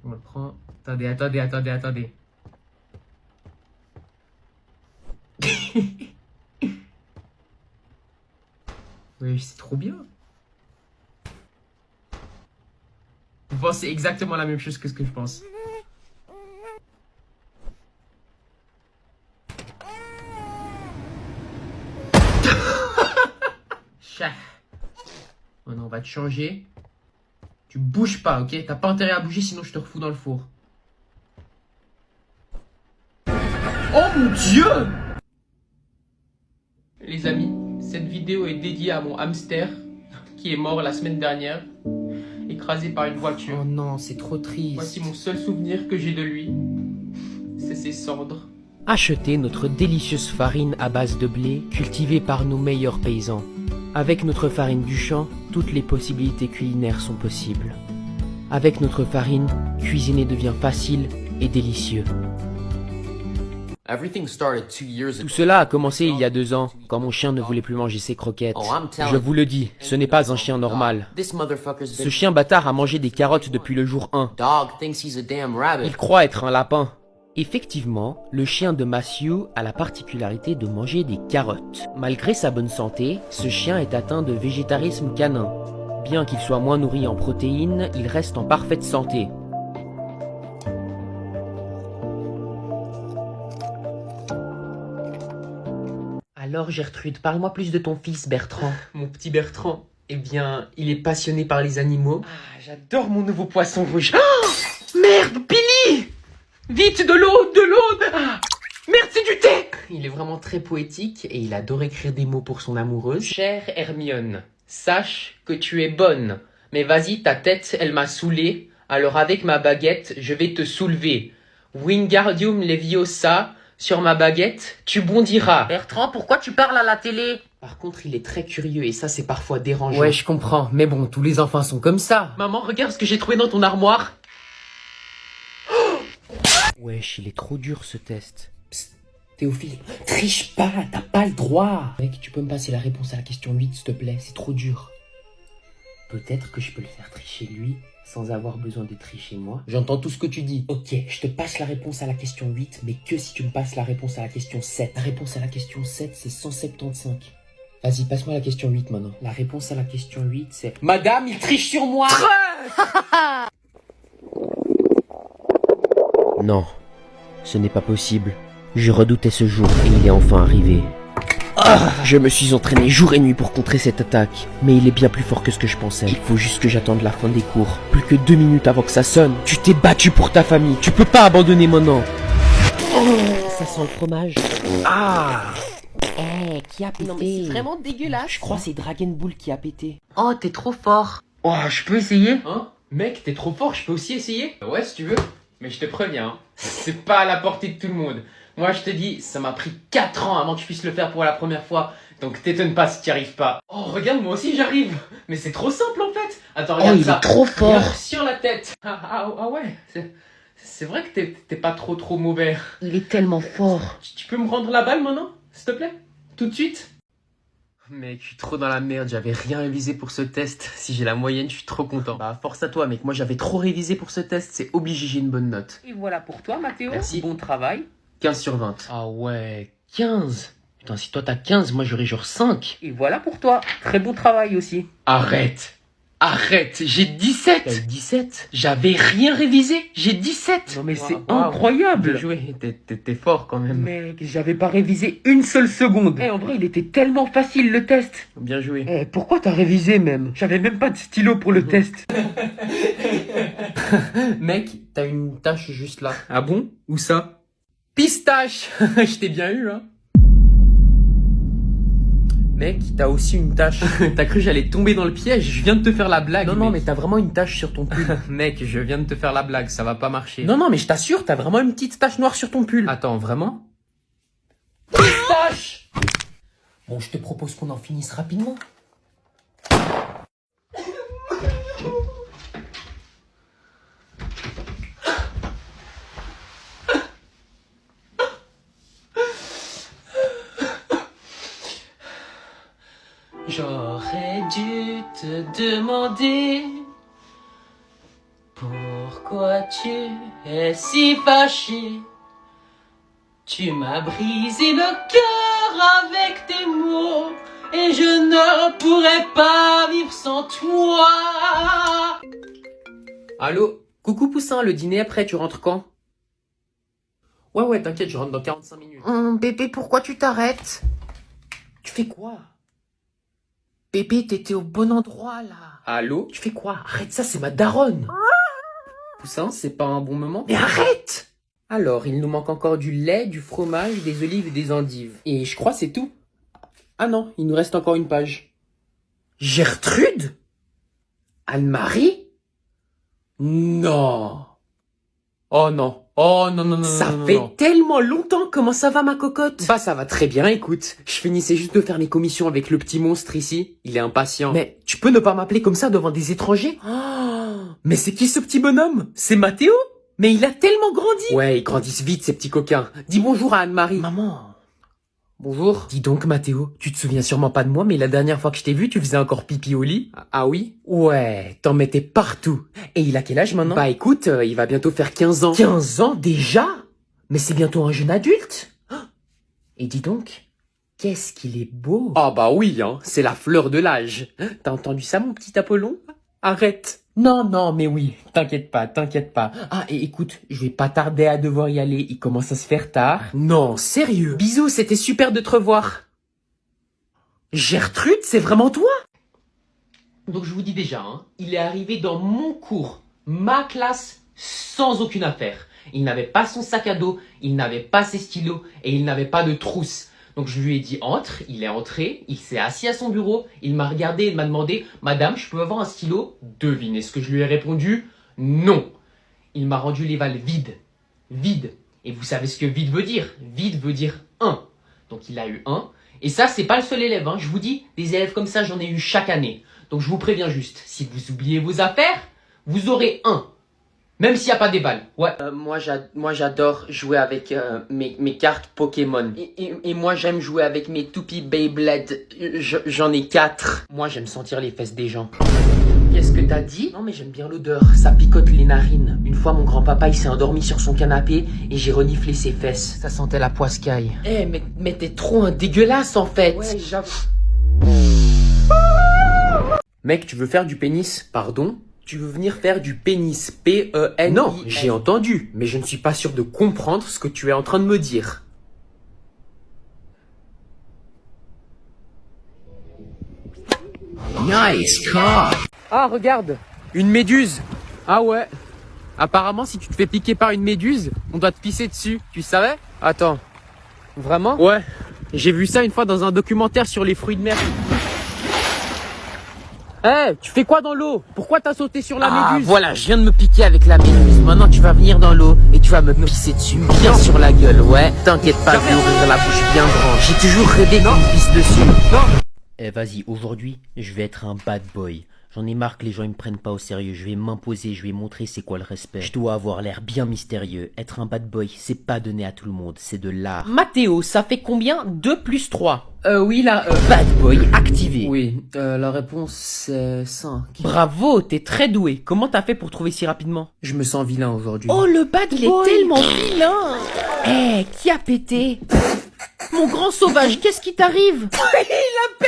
On le prend. Attendez. Wesh, c'est trop bien. Vous pensez exactement la même chose que ce que je pense. Chat. Maintenant, on va te changer. Tu bouges pas, ok? T'as pas intérêt à bouger, sinon je te refous dans le four. Oh mon Dieu! Les amis, cette vidéo est dédiée à mon hamster qui est mort la semaine dernière, écrasé par une voiture. Oh non, c'est trop triste. Voici mon seul souvenir que j'ai de lui. C'est ses cendres. Achetez notre délicieuse farine à base de blé cultivée par nos meilleurs paysans. Avec notre farine du champ, toutes les possibilités culinaires sont possibles. Avec notre farine, cuisiner devient facile et délicieux. Tout cela a commencé il y a 2 ans, quand mon chien ne voulait plus manger ses croquettes. Je vous le dis, ce n'est pas un chien normal. Ce chien bâtard a mangé des carottes depuis le jour 1. Il croit être un lapin. Effectivement, le chien de Matthew a la particularité de manger des carottes. Malgré sa bonne santé, ce chien est atteint de végétarisme canin. Bien qu'il soit moins nourri en protéines, il reste en parfaite santé. Alors Gertrude, parle-moi plus de ton fils Bertrand. Mon petit Bertrand, eh bien, il est passionné par les animaux. Ah, j'adore mon nouveau poisson rouge. Oh, merde, Billy! Vite, de l'eau! Ah, merde, c'est du thé! Il est vraiment très poétique et il adore écrire des mots pour son amoureuse. Chère Hermione, sache que tu es bonne. Mais vas-y, ta tête, elle m'a saoulé. Alors avec ma baguette, je vais te soulever. Wingardium Leviosa, sur ma baguette, tu bondiras. Bertrand, pourquoi tu parles à la télé? Par contre, il est très curieux et ça, c'est parfois dérangeant. Ouais, je comprends. Mais bon, tous les enfants sont comme ça. Maman, regarde ce que j'ai trouvé dans ton armoire. Wesh, il est trop dur ce test. Psst, Théophile, triche pas, t'as pas le droit. Mec, tu peux me passer la réponse à la question 8, s'il te plaît, c'est trop dur. Peut-être que je peux le faire tricher lui, sans avoir besoin de tricher moi. J'entends tout ce que tu dis. Ok, je te passe la réponse à la question 8, mais que si tu me passes la réponse à la question 7. La réponse à la question 7, c'est 175. Vas-y, passe-moi la question 8 maintenant. La réponse à la question 8, c'est... Madame, il triche sur moi. Non, ce n'est pas possible. Je redoutais ce jour et il est enfin arrivé. Je me suis entraîné jour et nuit pour contrer cette attaque, mais il est bien plus fort que ce que je pensais. Il faut juste que j'attende la fin des cours. Plus que 2 minutes avant que ça sonne. Tu t'es battu pour ta famille, tu peux pas abandonner maintenant. Ça sent le fromage. Ah! Qui a pété? Non mais c'est vraiment dégueulasse. Je crois que c'est Dragon Ball qui a pété. Oh, t'es trop fort. Oh, je peux essayer? Hein? Mec, t'es trop fort, je peux aussi essayer? Ouais, si tu veux. Mais je te préviens, hein, c'est pas à la portée de tout le monde. Moi, je te dis, ça m'a pris 4 ans avant que je puisse le faire pour la première fois. Donc t'étonne pas si t'y arrives pas. Oh, regarde, moi aussi j'arrive. Mais c'est trop simple en fait. Attends, regarde ça. Il est trop fort. Regarde sur la tête. Ah ouais, c'est vrai que t'es pas trop mauvais. Il est tellement fort. Tu peux me rendre la balle maintenant, s'il te plaît? Tout de suite? Mec, je suis trop dans la merde, j'avais rien révisé pour ce test. Si j'ai la moyenne, je suis trop content. Bah, force à toi, mec. Moi, j'avais trop révisé pour ce test, c'est obligé, j'ai une bonne note. Et voilà pour toi, Mathéo. Merci. Bon travail. 15 sur 20. Ah ouais, 15. Putain, si toi t'as 15, moi j'aurais genre 5. Et voilà pour toi. Très bon travail aussi. Arrête. Arrête, j'ai 17. T'as eu 17? J'avais rien révisé, j'ai 17. Non mais c'est Waouh. incroyable. Bien joué, t'es fort quand même. Mec, j'avais pas révisé une seule seconde. En vrai, il était tellement facile le test. Bien joué. Pourquoi t'as révisé même? J'avais même pas de stylo pour le test. Mec, t'as une tache juste là. Ah bon? Où ça? Pistache. Je t'ai bien eu, hein. Mec, t'as aussi une tache. T'as cru que j'allais tomber dans le piège? Je viens de te faire la blague. Non, mais mais t'as vraiment une tache sur ton pull. Mec, je viens de te faire la blague, ça va pas marcher. Non, mais je t'assure, t'as vraiment une petite tache noire sur ton pull. Attends, vraiment? Pistache. Bon, je te propose qu'on en finisse rapidement. J'aurais dû te demander pourquoi tu es si fâché. Tu m'as brisé le cœur avec tes mots et je ne pourrais pas vivre sans toi. Allô? Coucou Poussin, le dîner après, tu rentres quand? Ouais, t'inquiète, je rentre dans 45 minutes. Bébé, pourquoi tu t'arrêtes? Tu fais quoi? Bébé, t'étais au bon endroit, là. Allô? Tu fais quoi? Arrête ça, c'est ma daronne. Poussin, c'est pas un bon moment? Mais arrête! Alors, il nous manque encore du lait, du fromage, des olives et des endives. Et je crois c'est tout. Ah non, il nous reste encore une page. Gertrude? Anne-Marie? Non. Oh non. Oh non. Ça non, fait non. tellement longtemps. Comment ça va, ma cocotte? Bah ça va très bien, écoute. Je finissais juste de faire mes commissions avec le petit monstre ici. Il est impatient. Mais tu peux ne pas m'appeler comme ça devant des étrangers? Mais c'est qui ce petit bonhomme? C'est Mathéo? Mais il a tellement grandi. Ouais, ils grandissent vite ces petits coquins. Dis bonjour à Anne-Marie. Maman. Bonjour. Dis donc, Mathéo, tu te souviens sûrement pas de moi, mais la dernière fois que je t'ai vu, tu faisais encore pipi au lit. Ah oui? Ouais, t'en mettais partout. Et il a quel âge maintenant? Bah écoute, il va bientôt faire 15 ans. 15 ans déjà? Mais c'est bientôt un jeune adulte. Et dis donc, qu'est-ce qu'il est beau. Ah bah oui, hein, c'est la fleur de l'âge. T'as entendu ça, mon petit Apollon? Arrête. Non, mais oui, t'inquiète pas. Ah, et écoute, je vais pas tarder à devoir y aller, il commence à se faire tard. Non, sérieux. Bisous, c'était super de te revoir. Gertrude, c'est vraiment toi? Donc je vous dis déjà, hein, il est arrivé dans mon cours, ma classe, sans aucune affaire. Il n'avait pas son sac à dos, il n'avait pas ses stylos et il n'avait pas de trousse. Donc je lui ai dit entre, il est entré, il s'est assis à son bureau, il m'a regardé et m'a demandé « Madame, je peux avoir un stylo ?» Devinez ce que je lui ai répondu? Non. Il m'a rendu les valves vides. Vide. Et vous savez ce que vide veut dire? Vide veut dire 1. Donc il a eu 1. Et ça, c'est pas le seul élève. Hein. Je vous dis, des élèves comme ça, j'en ai eu chaque année. Donc je vous préviens juste, si vous oubliez vos affaires, vous aurez 1. Même s'il n'y a pas des balles. Ouais. Moi j'adore jouer avec mes cartes Pokémon. Et moi j'aime jouer avec mes toupies Beyblade. J'en ai 4. Moi j'aime sentir les fesses des gens. Qu'est-ce que t'as dit? Non mais j'aime bien l'odeur, ça picote les narines. Une fois mon grand-papa il s'est endormi sur son canapé et j'ai reniflé ses fesses. Ça sentait la poiscaille. Eh mais t'es trop un dégueulasse en fait. Ouais j'avoue. Mec, tu veux faire du pénis? Pardon? Tu veux venir faire du pénis, P-E-N-I-S. Non, j'ai entendu, mais je ne suis pas sûr de comprendre ce que tu es en train de me dire. Nice car. Ah, regarde, une méduse. Ah ouais. Apparemment, si tu te fais piquer par une méduse, on doit te pisser dessus. Tu savais? Attends. Vraiment? Ouais. J'ai vu ça une fois dans un documentaire sur les fruits de mer. Eh, tu fais quoi dans l'eau? Pourquoi t'as sauté sur la méduse? Voilà, je viens de me piquer avec la méduse. Maintenant, tu vas venir dans l'eau et tu vas me pisser dessus, bien sur la gueule, ouais. T'inquiète pas, je vais ouvrir la bouche bien grande. J'ai toujours rêvé qu'on me pisse dessus. Non. Eh vas-y, aujourd'hui, je vais être un bad boy. J'en ai marre que les gens ils me prennent pas au sérieux. Je vais m'imposer, je vais montrer c'est quoi le respect. Je dois avoir l'air bien mystérieux. Être un bad boy, c'est pas donné à tout le monde, c'est de l'art. Mathéo, ça fait combien? 2 plus 3. Oui, là, Bad boy activé. Oui, la réponse c'est 5. Bravo, t'es très doué. Comment t'as fait pour trouver si rapidement? Je me sens vilain aujourd'hui. Oh, le bad boy. Il est tellement vilain. Eh, qui a pété? Mon grand sauvage, qu'est-ce qui t'arrive?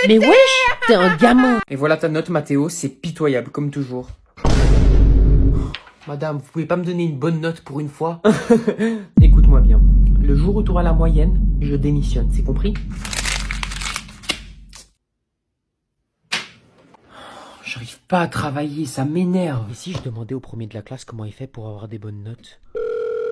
Mais wesh, t'es un gamin. Et voilà ta note, Mathéo, c'est pitoyable, comme toujours. Madame, vous pouvez pas me donner une bonne note pour une fois? Écoute-moi bien. Le jour où tu auras la moyenne, je démissionne, c'est compris? J'arrive pas à travailler, ça m'énerve. Et si je demandais au premier de la classe comment il fait pour avoir des bonnes notes?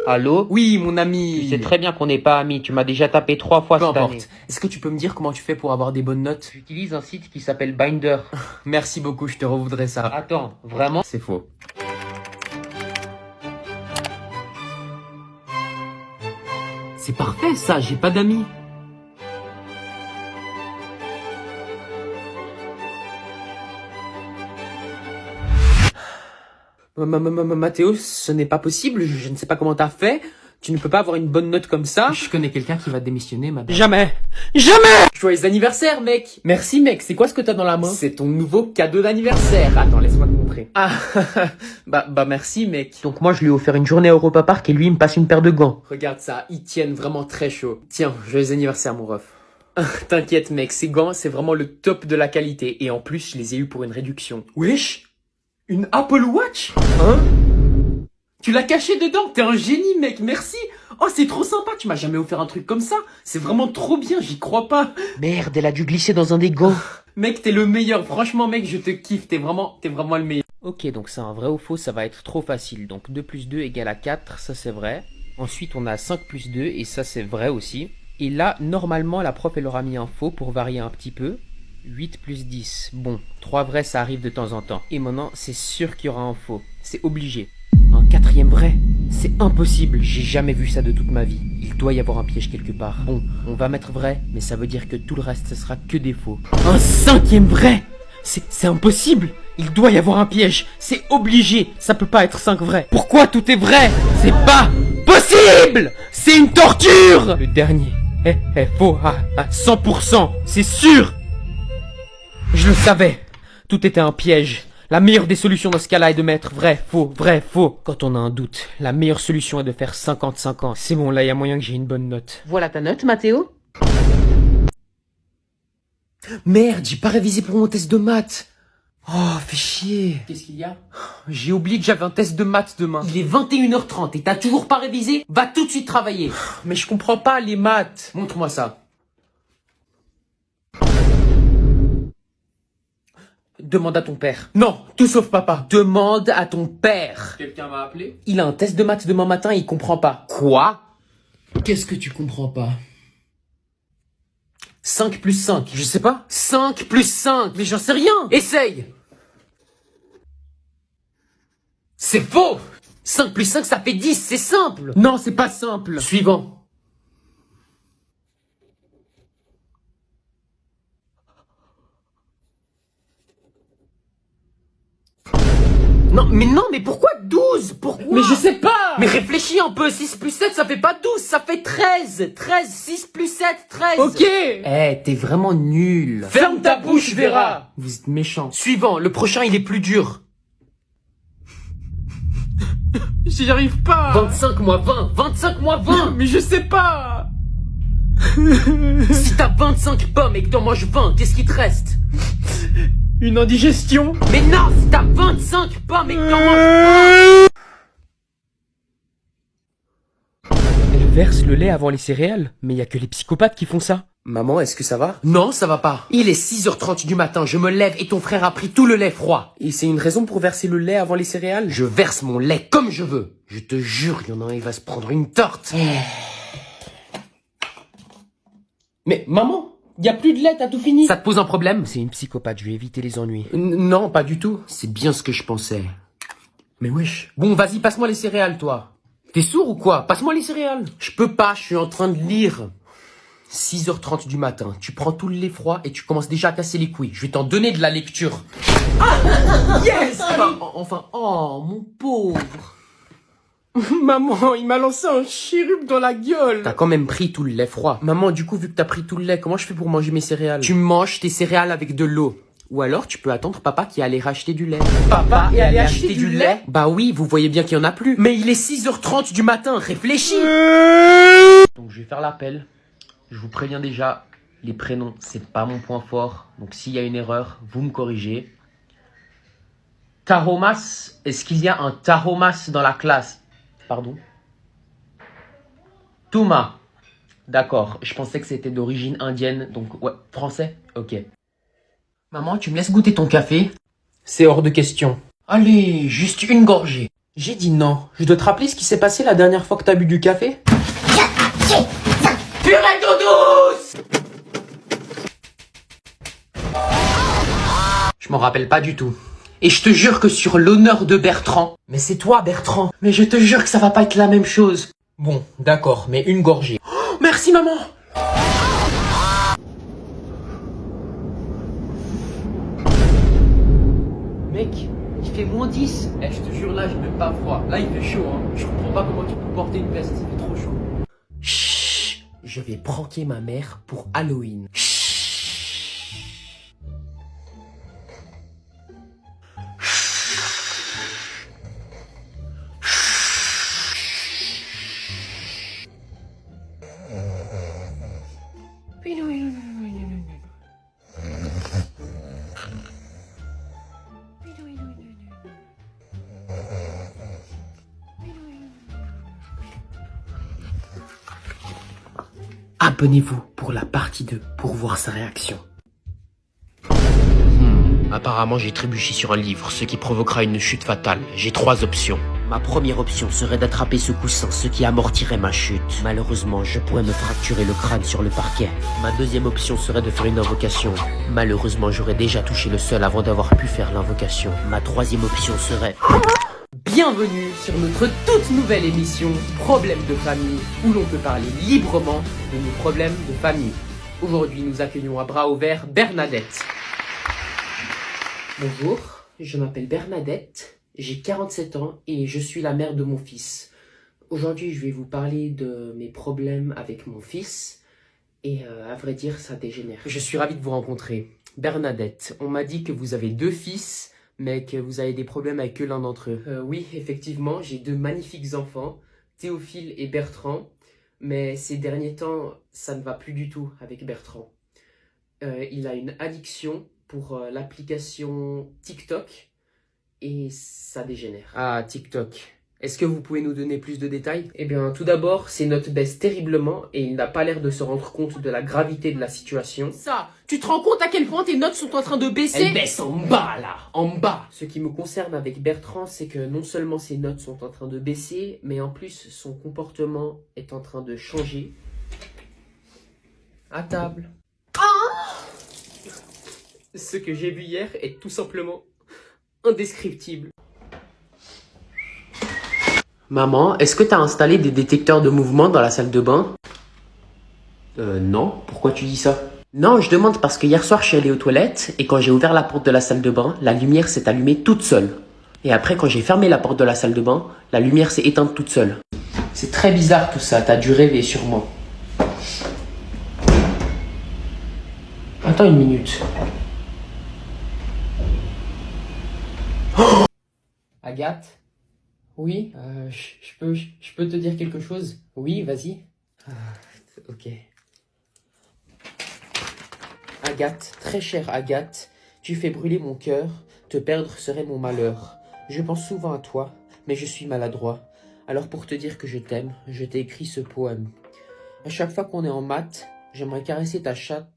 Allô? Oui, mon ami. Tu sais très bien qu'on n'est pas amis, tu m'as déjà tapé 3 fois cette année. Est-ce que tu peux me dire comment tu fais pour avoir des bonnes notes? J'utilise un site qui s'appelle Binder. Merci beaucoup, je te revoudrais ça. Attends, vraiment? C'est faux. C'est parfait ça, j'ai pas d'amis. Mathéo, ce n'est pas possible, je ne sais pas comment t'as fait. Tu ne peux pas avoir une bonne note comme ça. Je connais quelqu'un qui va démissionner, madame. Jamais! Jamais! Joyeux anniversaire, mec! Merci, mec. C'est quoi ce que t'as dans la main? C'est ton nouveau cadeau d'anniversaire. Attends, laisse-moi te montrer. Ah, bah merci, mec. Donc moi, je lui ai offert une journée à Europa Park et lui, il me passe une paire de gants. Regarde ça, ils tiennent vraiment très chaud. Tiens, joyeux anniversaire, mon ref. T'inquiète, mec, ces gants, c'est vraiment le top de la qualité. Et en plus, je les ai eus pour une réduction. Wesh! Une Apple Watch? Hein? Tu l'as caché dedans? T'es un génie, mec, merci! Oh, c'est trop sympa, tu m'as jamais offert un truc comme ça. C'est vraiment trop bien, j'y crois pas. Merde, elle a dû glisser dans un des gants. Mec, t'es le meilleur, franchement, mec, je te kiffe, t'es vraiment le meilleur. Ok, donc c'est un vrai ou faux, ça va être trop facile. Donc 2 plus 2 égale à 4, ça c'est vrai. Ensuite, on a 5 plus 2, et ça c'est vrai aussi. Et là, normalement, la prof, elle aura mis un faux pour varier un petit peu. 8 plus 10. Bon, 3 vrais, ça arrive de temps en temps. Et maintenant, c'est sûr qu'il y aura un faux. C'est obligé. Un 4e vrai? C'est impossible. J'ai jamais vu ça de toute ma vie. Il doit y avoir un piège quelque part. Bon, on va mettre vrai, mais ça veut dire que tout le reste, ce sera que des faux. Un 5e vrai? C'est impossible. Il doit y avoir un piège. C'est obligé. Ça peut pas être 5 vrais. Pourquoi tout est vrai? C'est pas possible. C'est une torture. Le dernier est faux à 100%. C'est sûr. Je le savais. Tout était un piège. La meilleure des solutions dans ce cas-là est de mettre vrai, faux, vrai, faux. Quand on a un doute, la meilleure solution est de faire 50-50. C'est bon, là, il y a moyen que j'ai une bonne note. Voilà ta note, Mathéo. Merde, j'ai pas révisé pour mon test de maths. Oh, fais chier. Qu'est-ce qu'il y a? J'ai oublié que j'avais un test de maths demain. Il est 21h30 et t'as toujours pas révisé? Va tout de suite travailler. Mais je comprends pas les maths. Montre-moi ça. Demande à ton père. Non, tout sauf papa. Demande à ton père. Quelqu'un m'a appelé? Il a un test de maths demain matin et il comprend pas. Quoi? Qu'est-ce que tu comprends pas? 5 plus 5. Je sais pas. 5 plus 5. Mais j'en sais rien. Essaye. C'est faux. 5 plus 5, ça fait 10. C'est simple. Non, c'est pas simple. Suivant. Non, mais pourquoi 12? Pourquoi? Mais je sais pas. Mais réfléchis un peu. 6 plus 7, ça fait pas 12, ça fait 13. 13, 6 plus 7, 13. Ok. T'es vraiment nul. Ferme ta bouche, Vera. Vous êtes méchant. Suivant, le prochain, il est plus dur. J'y arrive pas. 25 moins 20. 25 moins 20. Mais je sais pas. Si t'as 25 pommes et que t'en manges 20, qu'est-ce qui te reste? Une indigestion? Mais non, si t'as 25 pommes et que t'en manges 20! Elle verse le lait avant les céréales. Mais y a que les psychopathes qui font ça. Maman, est-ce que ça va? Non, ça va pas. Il est 6h30 du matin, je me lève et ton frère a pris tout le lait froid. Et c'est une raison pour verser le lait avant les céréales? Je verse mon lait comme je veux. Je te jure, il y en a un, il va se prendre une tarte. Mais maman, y a plus de lait, t'as tout fini. Ça te pose un problème? C'est une psychopathe, je vais éviter les ennuis. Non, pas du tout. C'est bien ce que je pensais. Mais wesh. Bon, vas-y, passe-moi les céréales, toi. T'es sourd ou quoi? Passe-moi les céréales. Je peux pas, je suis en train de lire. 6h30 du matin, tu prends tout le lait froid et tu commences déjà à casser les couilles. Je vais t'en donner de la lecture. Ah, yes. Enfin, oh, mon pauvre. Maman, il m'a lancé un chérub dans la gueule. T'as quand même pris tout le lait froid. Maman, du coup, vu que t'as pris tout le lait, comment je fais pour manger mes céréales? Tu manges tes céréales avec de l'eau. Ou alors, tu peux attendre papa qui allait racheter du lait. Papa est allé acheter du lait? Bah oui, vous voyez bien qu'il y en a plus. Mais il est 6h30 du matin, réfléchis. Donc je vais faire l'appel. Je vous préviens déjà, les prénoms, c'est pas mon point fort. Donc s'il y a une erreur, vous me corrigez. Taromas, est-ce qu'il y a un Taromas dans la classe? Pardon? Thomas. D'accord, je pensais que c'était d'origine indienne, donc ouais, français? Ok. Maman, tu me laisses goûter ton café? C'est hors de question. Allez, juste une gorgée. J'ai dit non. Je dois te rappeler ce qui s'est passé la dernière fois que t'as bu du café? Purée d'eau douce! Je m'en rappelle pas du tout. Et je te jure que sur l'honneur de Bertrand... Mais c'est toi, Bertrand. Mais je te jure que ça va pas être la même chose. Bon, d'accord, mais une gorgée. Oh, merci, maman! Mec, il fait -10. Eh, je te jure, là, j'ai même pas froid. Là, il fait chaud, hein. Je comprends pas comment tu peux porter une veste, il fait trop chaud. Chut, je vais pranker ma mère pour Halloween. Abonnez-vous pour la partie 2 pour voir sa réaction. Apparemment, j'ai trébuché sur un livre, ce qui provoquera une chute fatale. J'ai 3 options. Ma première option serait d'attraper ce coussin, ce qui amortirait ma chute. Malheureusement, je pourrais me fracturer le crâne sur le parquet. Ma deuxième option serait de faire une invocation. Malheureusement, j'aurais déjà touché le sol avant d'avoir pu faire l'invocation. Ma troisième option serait... Bienvenue sur notre toute nouvelle émission Problèmes de famille, où l'on peut parler librement de nos problèmes de famille. Aujourd'hui, nous accueillons à bras ouverts Bernadette. Bonjour, je m'appelle Bernadette, j'ai 47 ans et je suis la mère de mon fils. Aujourd'hui, je vais vous parler de mes problèmes avec mon fils et à vrai dire, ça dégénère. Je suis ravi de vous rencontrer. Bernadette, on m'a dit que vous avez 2 fils, mais que vous avez des problèmes avec que l'un d'entre eux. Oui, effectivement, j'ai 2 magnifiques enfants, Théophile et Bertrand, mais ces derniers temps, ça ne va plus du tout avec Bertrand. Il a une addiction pour l'application TikTok et ça dégénère. Ah, TikTok. Est-ce que vous pouvez nous donner plus de détails? Eh bien, tout d'abord, ses notes baissent terriblement et il n'a pas l'air de se rendre compte de la gravité de la situation. Ça, tu te rends compte à quel point tes notes sont en train de baisser? Elle baisse en bas, là, en bas. Ce qui me concerne avec Bertrand, c'est que non seulement ses notes sont en train de baisser, mais en plus, son comportement est en train de changer. À table. Ce que j'ai vu hier est tout simplement indescriptible. Maman, est-ce que t'as installé des détecteurs de mouvement dans la salle de bain? Non, pourquoi tu dis ça? Non, je demande parce que hier soir je suis allé aux toilettes et quand j'ai ouvert la porte de la salle de bain, la lumière s'est allumée toute seule. Et après quand j'ai fermé la porte de la salle de bain, la lumière s'est éteinte toute seule. C'est très bizarre tout ça, t'as dû rêver sûrement. Attends une minute. Oh Agathe? Oui, je peux te dire quelque chose? Oui, vas-y. Ok. Agathe, très chère Agathe, tu fais brûler mon cœur, te perdre serait mon malheur. Je pense souvent à toi, mais je suis maladroit. Alors pour te dire que je t'aime, je t'ai écrit ce poème. À chaque fois qu'on est en maths, j'aimerais caresser ta chatte.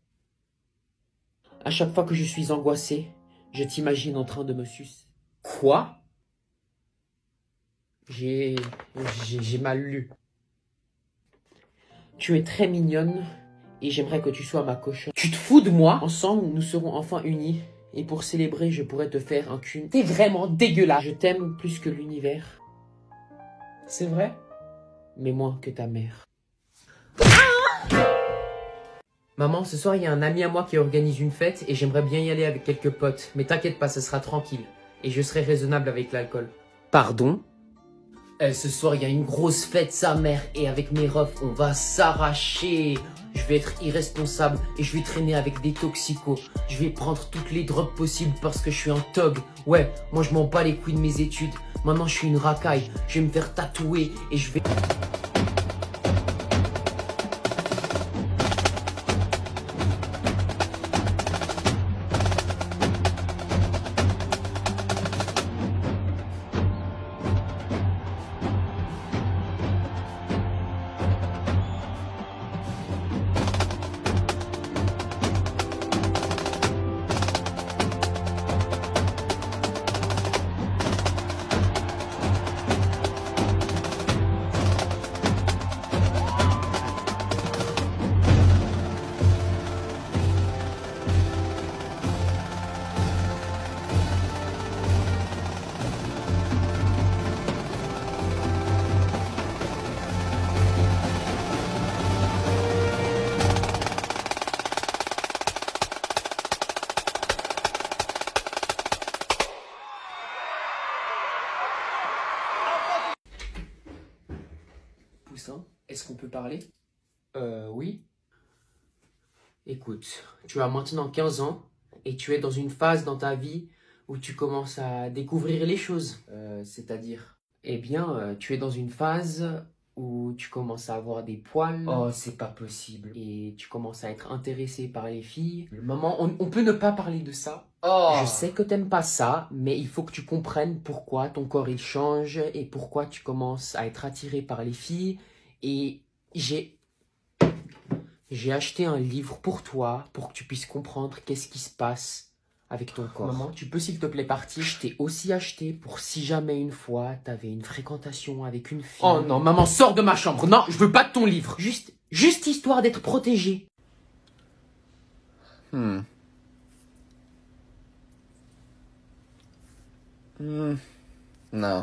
À chaque fois que je suis angoissé, je t'imagine en train de me sucer. Quoi? J'ai mal lu. Tu es très mignonne et j'aimerais que tu sois ma cochonne. Tu te fous de moi? Ensemble, nous serons enfin unis. Et pour célébrer, je pourrais te faire un cul. T'es vraiment dégueulasse. Je t'aime plus que l'univers. C'est vrai? Mais moins que ta mère. Maman, ce soir, il y a un ami à moi qui organise une fête et j'aimerais bien y aller avec quelques potes. Mais t'inquiète pas, ce sera tranquille. Et je serai raisonnable avec l'alcool. Pardon? Ce soir, il y a une grosse fête, sa mère, et avec mes refs, on va s'arracher. Je vais être irresponsable et je vais traîner avec des toxicos. Je vais prendre toutes les drogues possibles parce que je suis un thug. Ouais, moi je m'en bats les couilles de mes études. Maintenant, je suis une racaille. Je vais me faire tatouer et je vais... Poussin, est-ce qu'on peut parler? Oui. Écoute, tu as maintenant 15 ans et tu es dans une phase dans ta vie où tu commences à découvrir les choses. C'est-à-dire? Eh bien, tu es dans une phase où tu commences à avoir des poils. Oh, c'est pas possible. Et tu commences à être intéressé par les filles. Maman, on peut ne pas parler de ça. Oh. Je sais que t'aimes pas ça, mais il faut que tu comprennes pourquoi ton corps il change et pourquoi tu commences à être attiré par les filles. Et j'ai acheté un livre pour toi, pour que tu puisses comprendre qu'est-ce qui se passe avec ton corps. Maman, tu peux s'il te plaît partir? Je t'ai aussi acheté pour si jamais une fois t'avais une fréquentation avec une fille. Oh non, maman, sors de ma chambre. Non, je veux pas de ton livre. Juste histoire d'être protégée. No.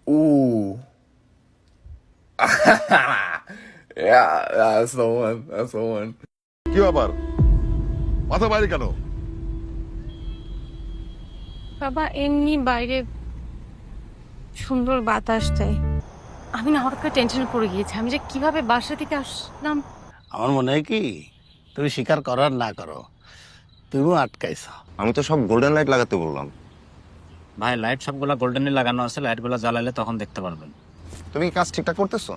Ooh. Yeah, that's the one. That's the one. কি ব্যাপার মাথা বাইরে কেন? বাবা এমনি বাইরে সুন্দর বাতাস দেয়। আমি না হঠাৎ করে টেনশনে পড়ে গিয়েছি, আমি যে কিভাবে বাসা থেকে আসলাম। আমার মনে হয় কি তুমি স্বীকার করো আর না করো, তুমিও আটকাইছ। আমি তো সব গোল্ডেন লাইট লাগাতে বললাম। ভাই লাইট সবগুলা গোল্ডেনে লাগানো আছে, লাইটগুলো জ্বালালে তখন দেখতে পারবেন। তুমি কি কাজ ঠিকঠাক করতেছো?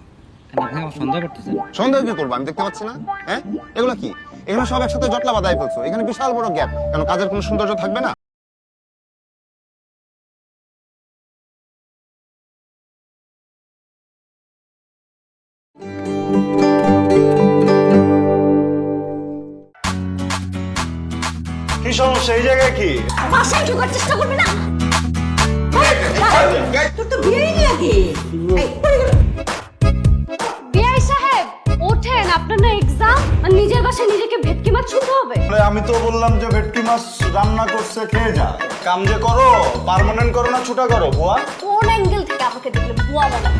সন্দেহ করতেছেন? সন্দেহ কি করবো, আমি দেখতে পাচ্ছি না? হ্যাঁ, এগুলো কি? এখানে সব একসাথে জটলা বাঁধাই ফেলছো, এখানে বিশাল বড় গ্যাপ, কেন কাজের কোনো সৌন্দর্য থাকবে না? কি সমস্যা এই জায়গায়? কি বাসায় ঢোকার চেষ্টা করবি না? তোর তো বিয়েই নাকি? বিআই সাহেব ওঠেন, আপনার না এক্সাম, আর নিজের বাসায় নিজেকে ভেটকি মাছ ছুঁতে হবে। আমি তো বললাম যে ভেটকি মাছ রান্না করছে, খেয়ে যা। কাম যে করো, পার্মানেন্ট করো না ছুটা করো বুয়া? কোন অ্যাঙ্গেল থেকে আমাকে দেখলে বুয়া বলা?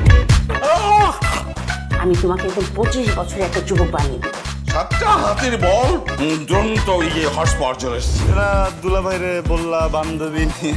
আমি তোমাকে এখন 25 বছরের একটা যুবক বানিয়ে দেব। সাতটা হাতের বল, দ্রন্ত হর্স পাওয়ার চলে এসছে। দুলা ভাইরে বললা বান্ধবী নিয়ে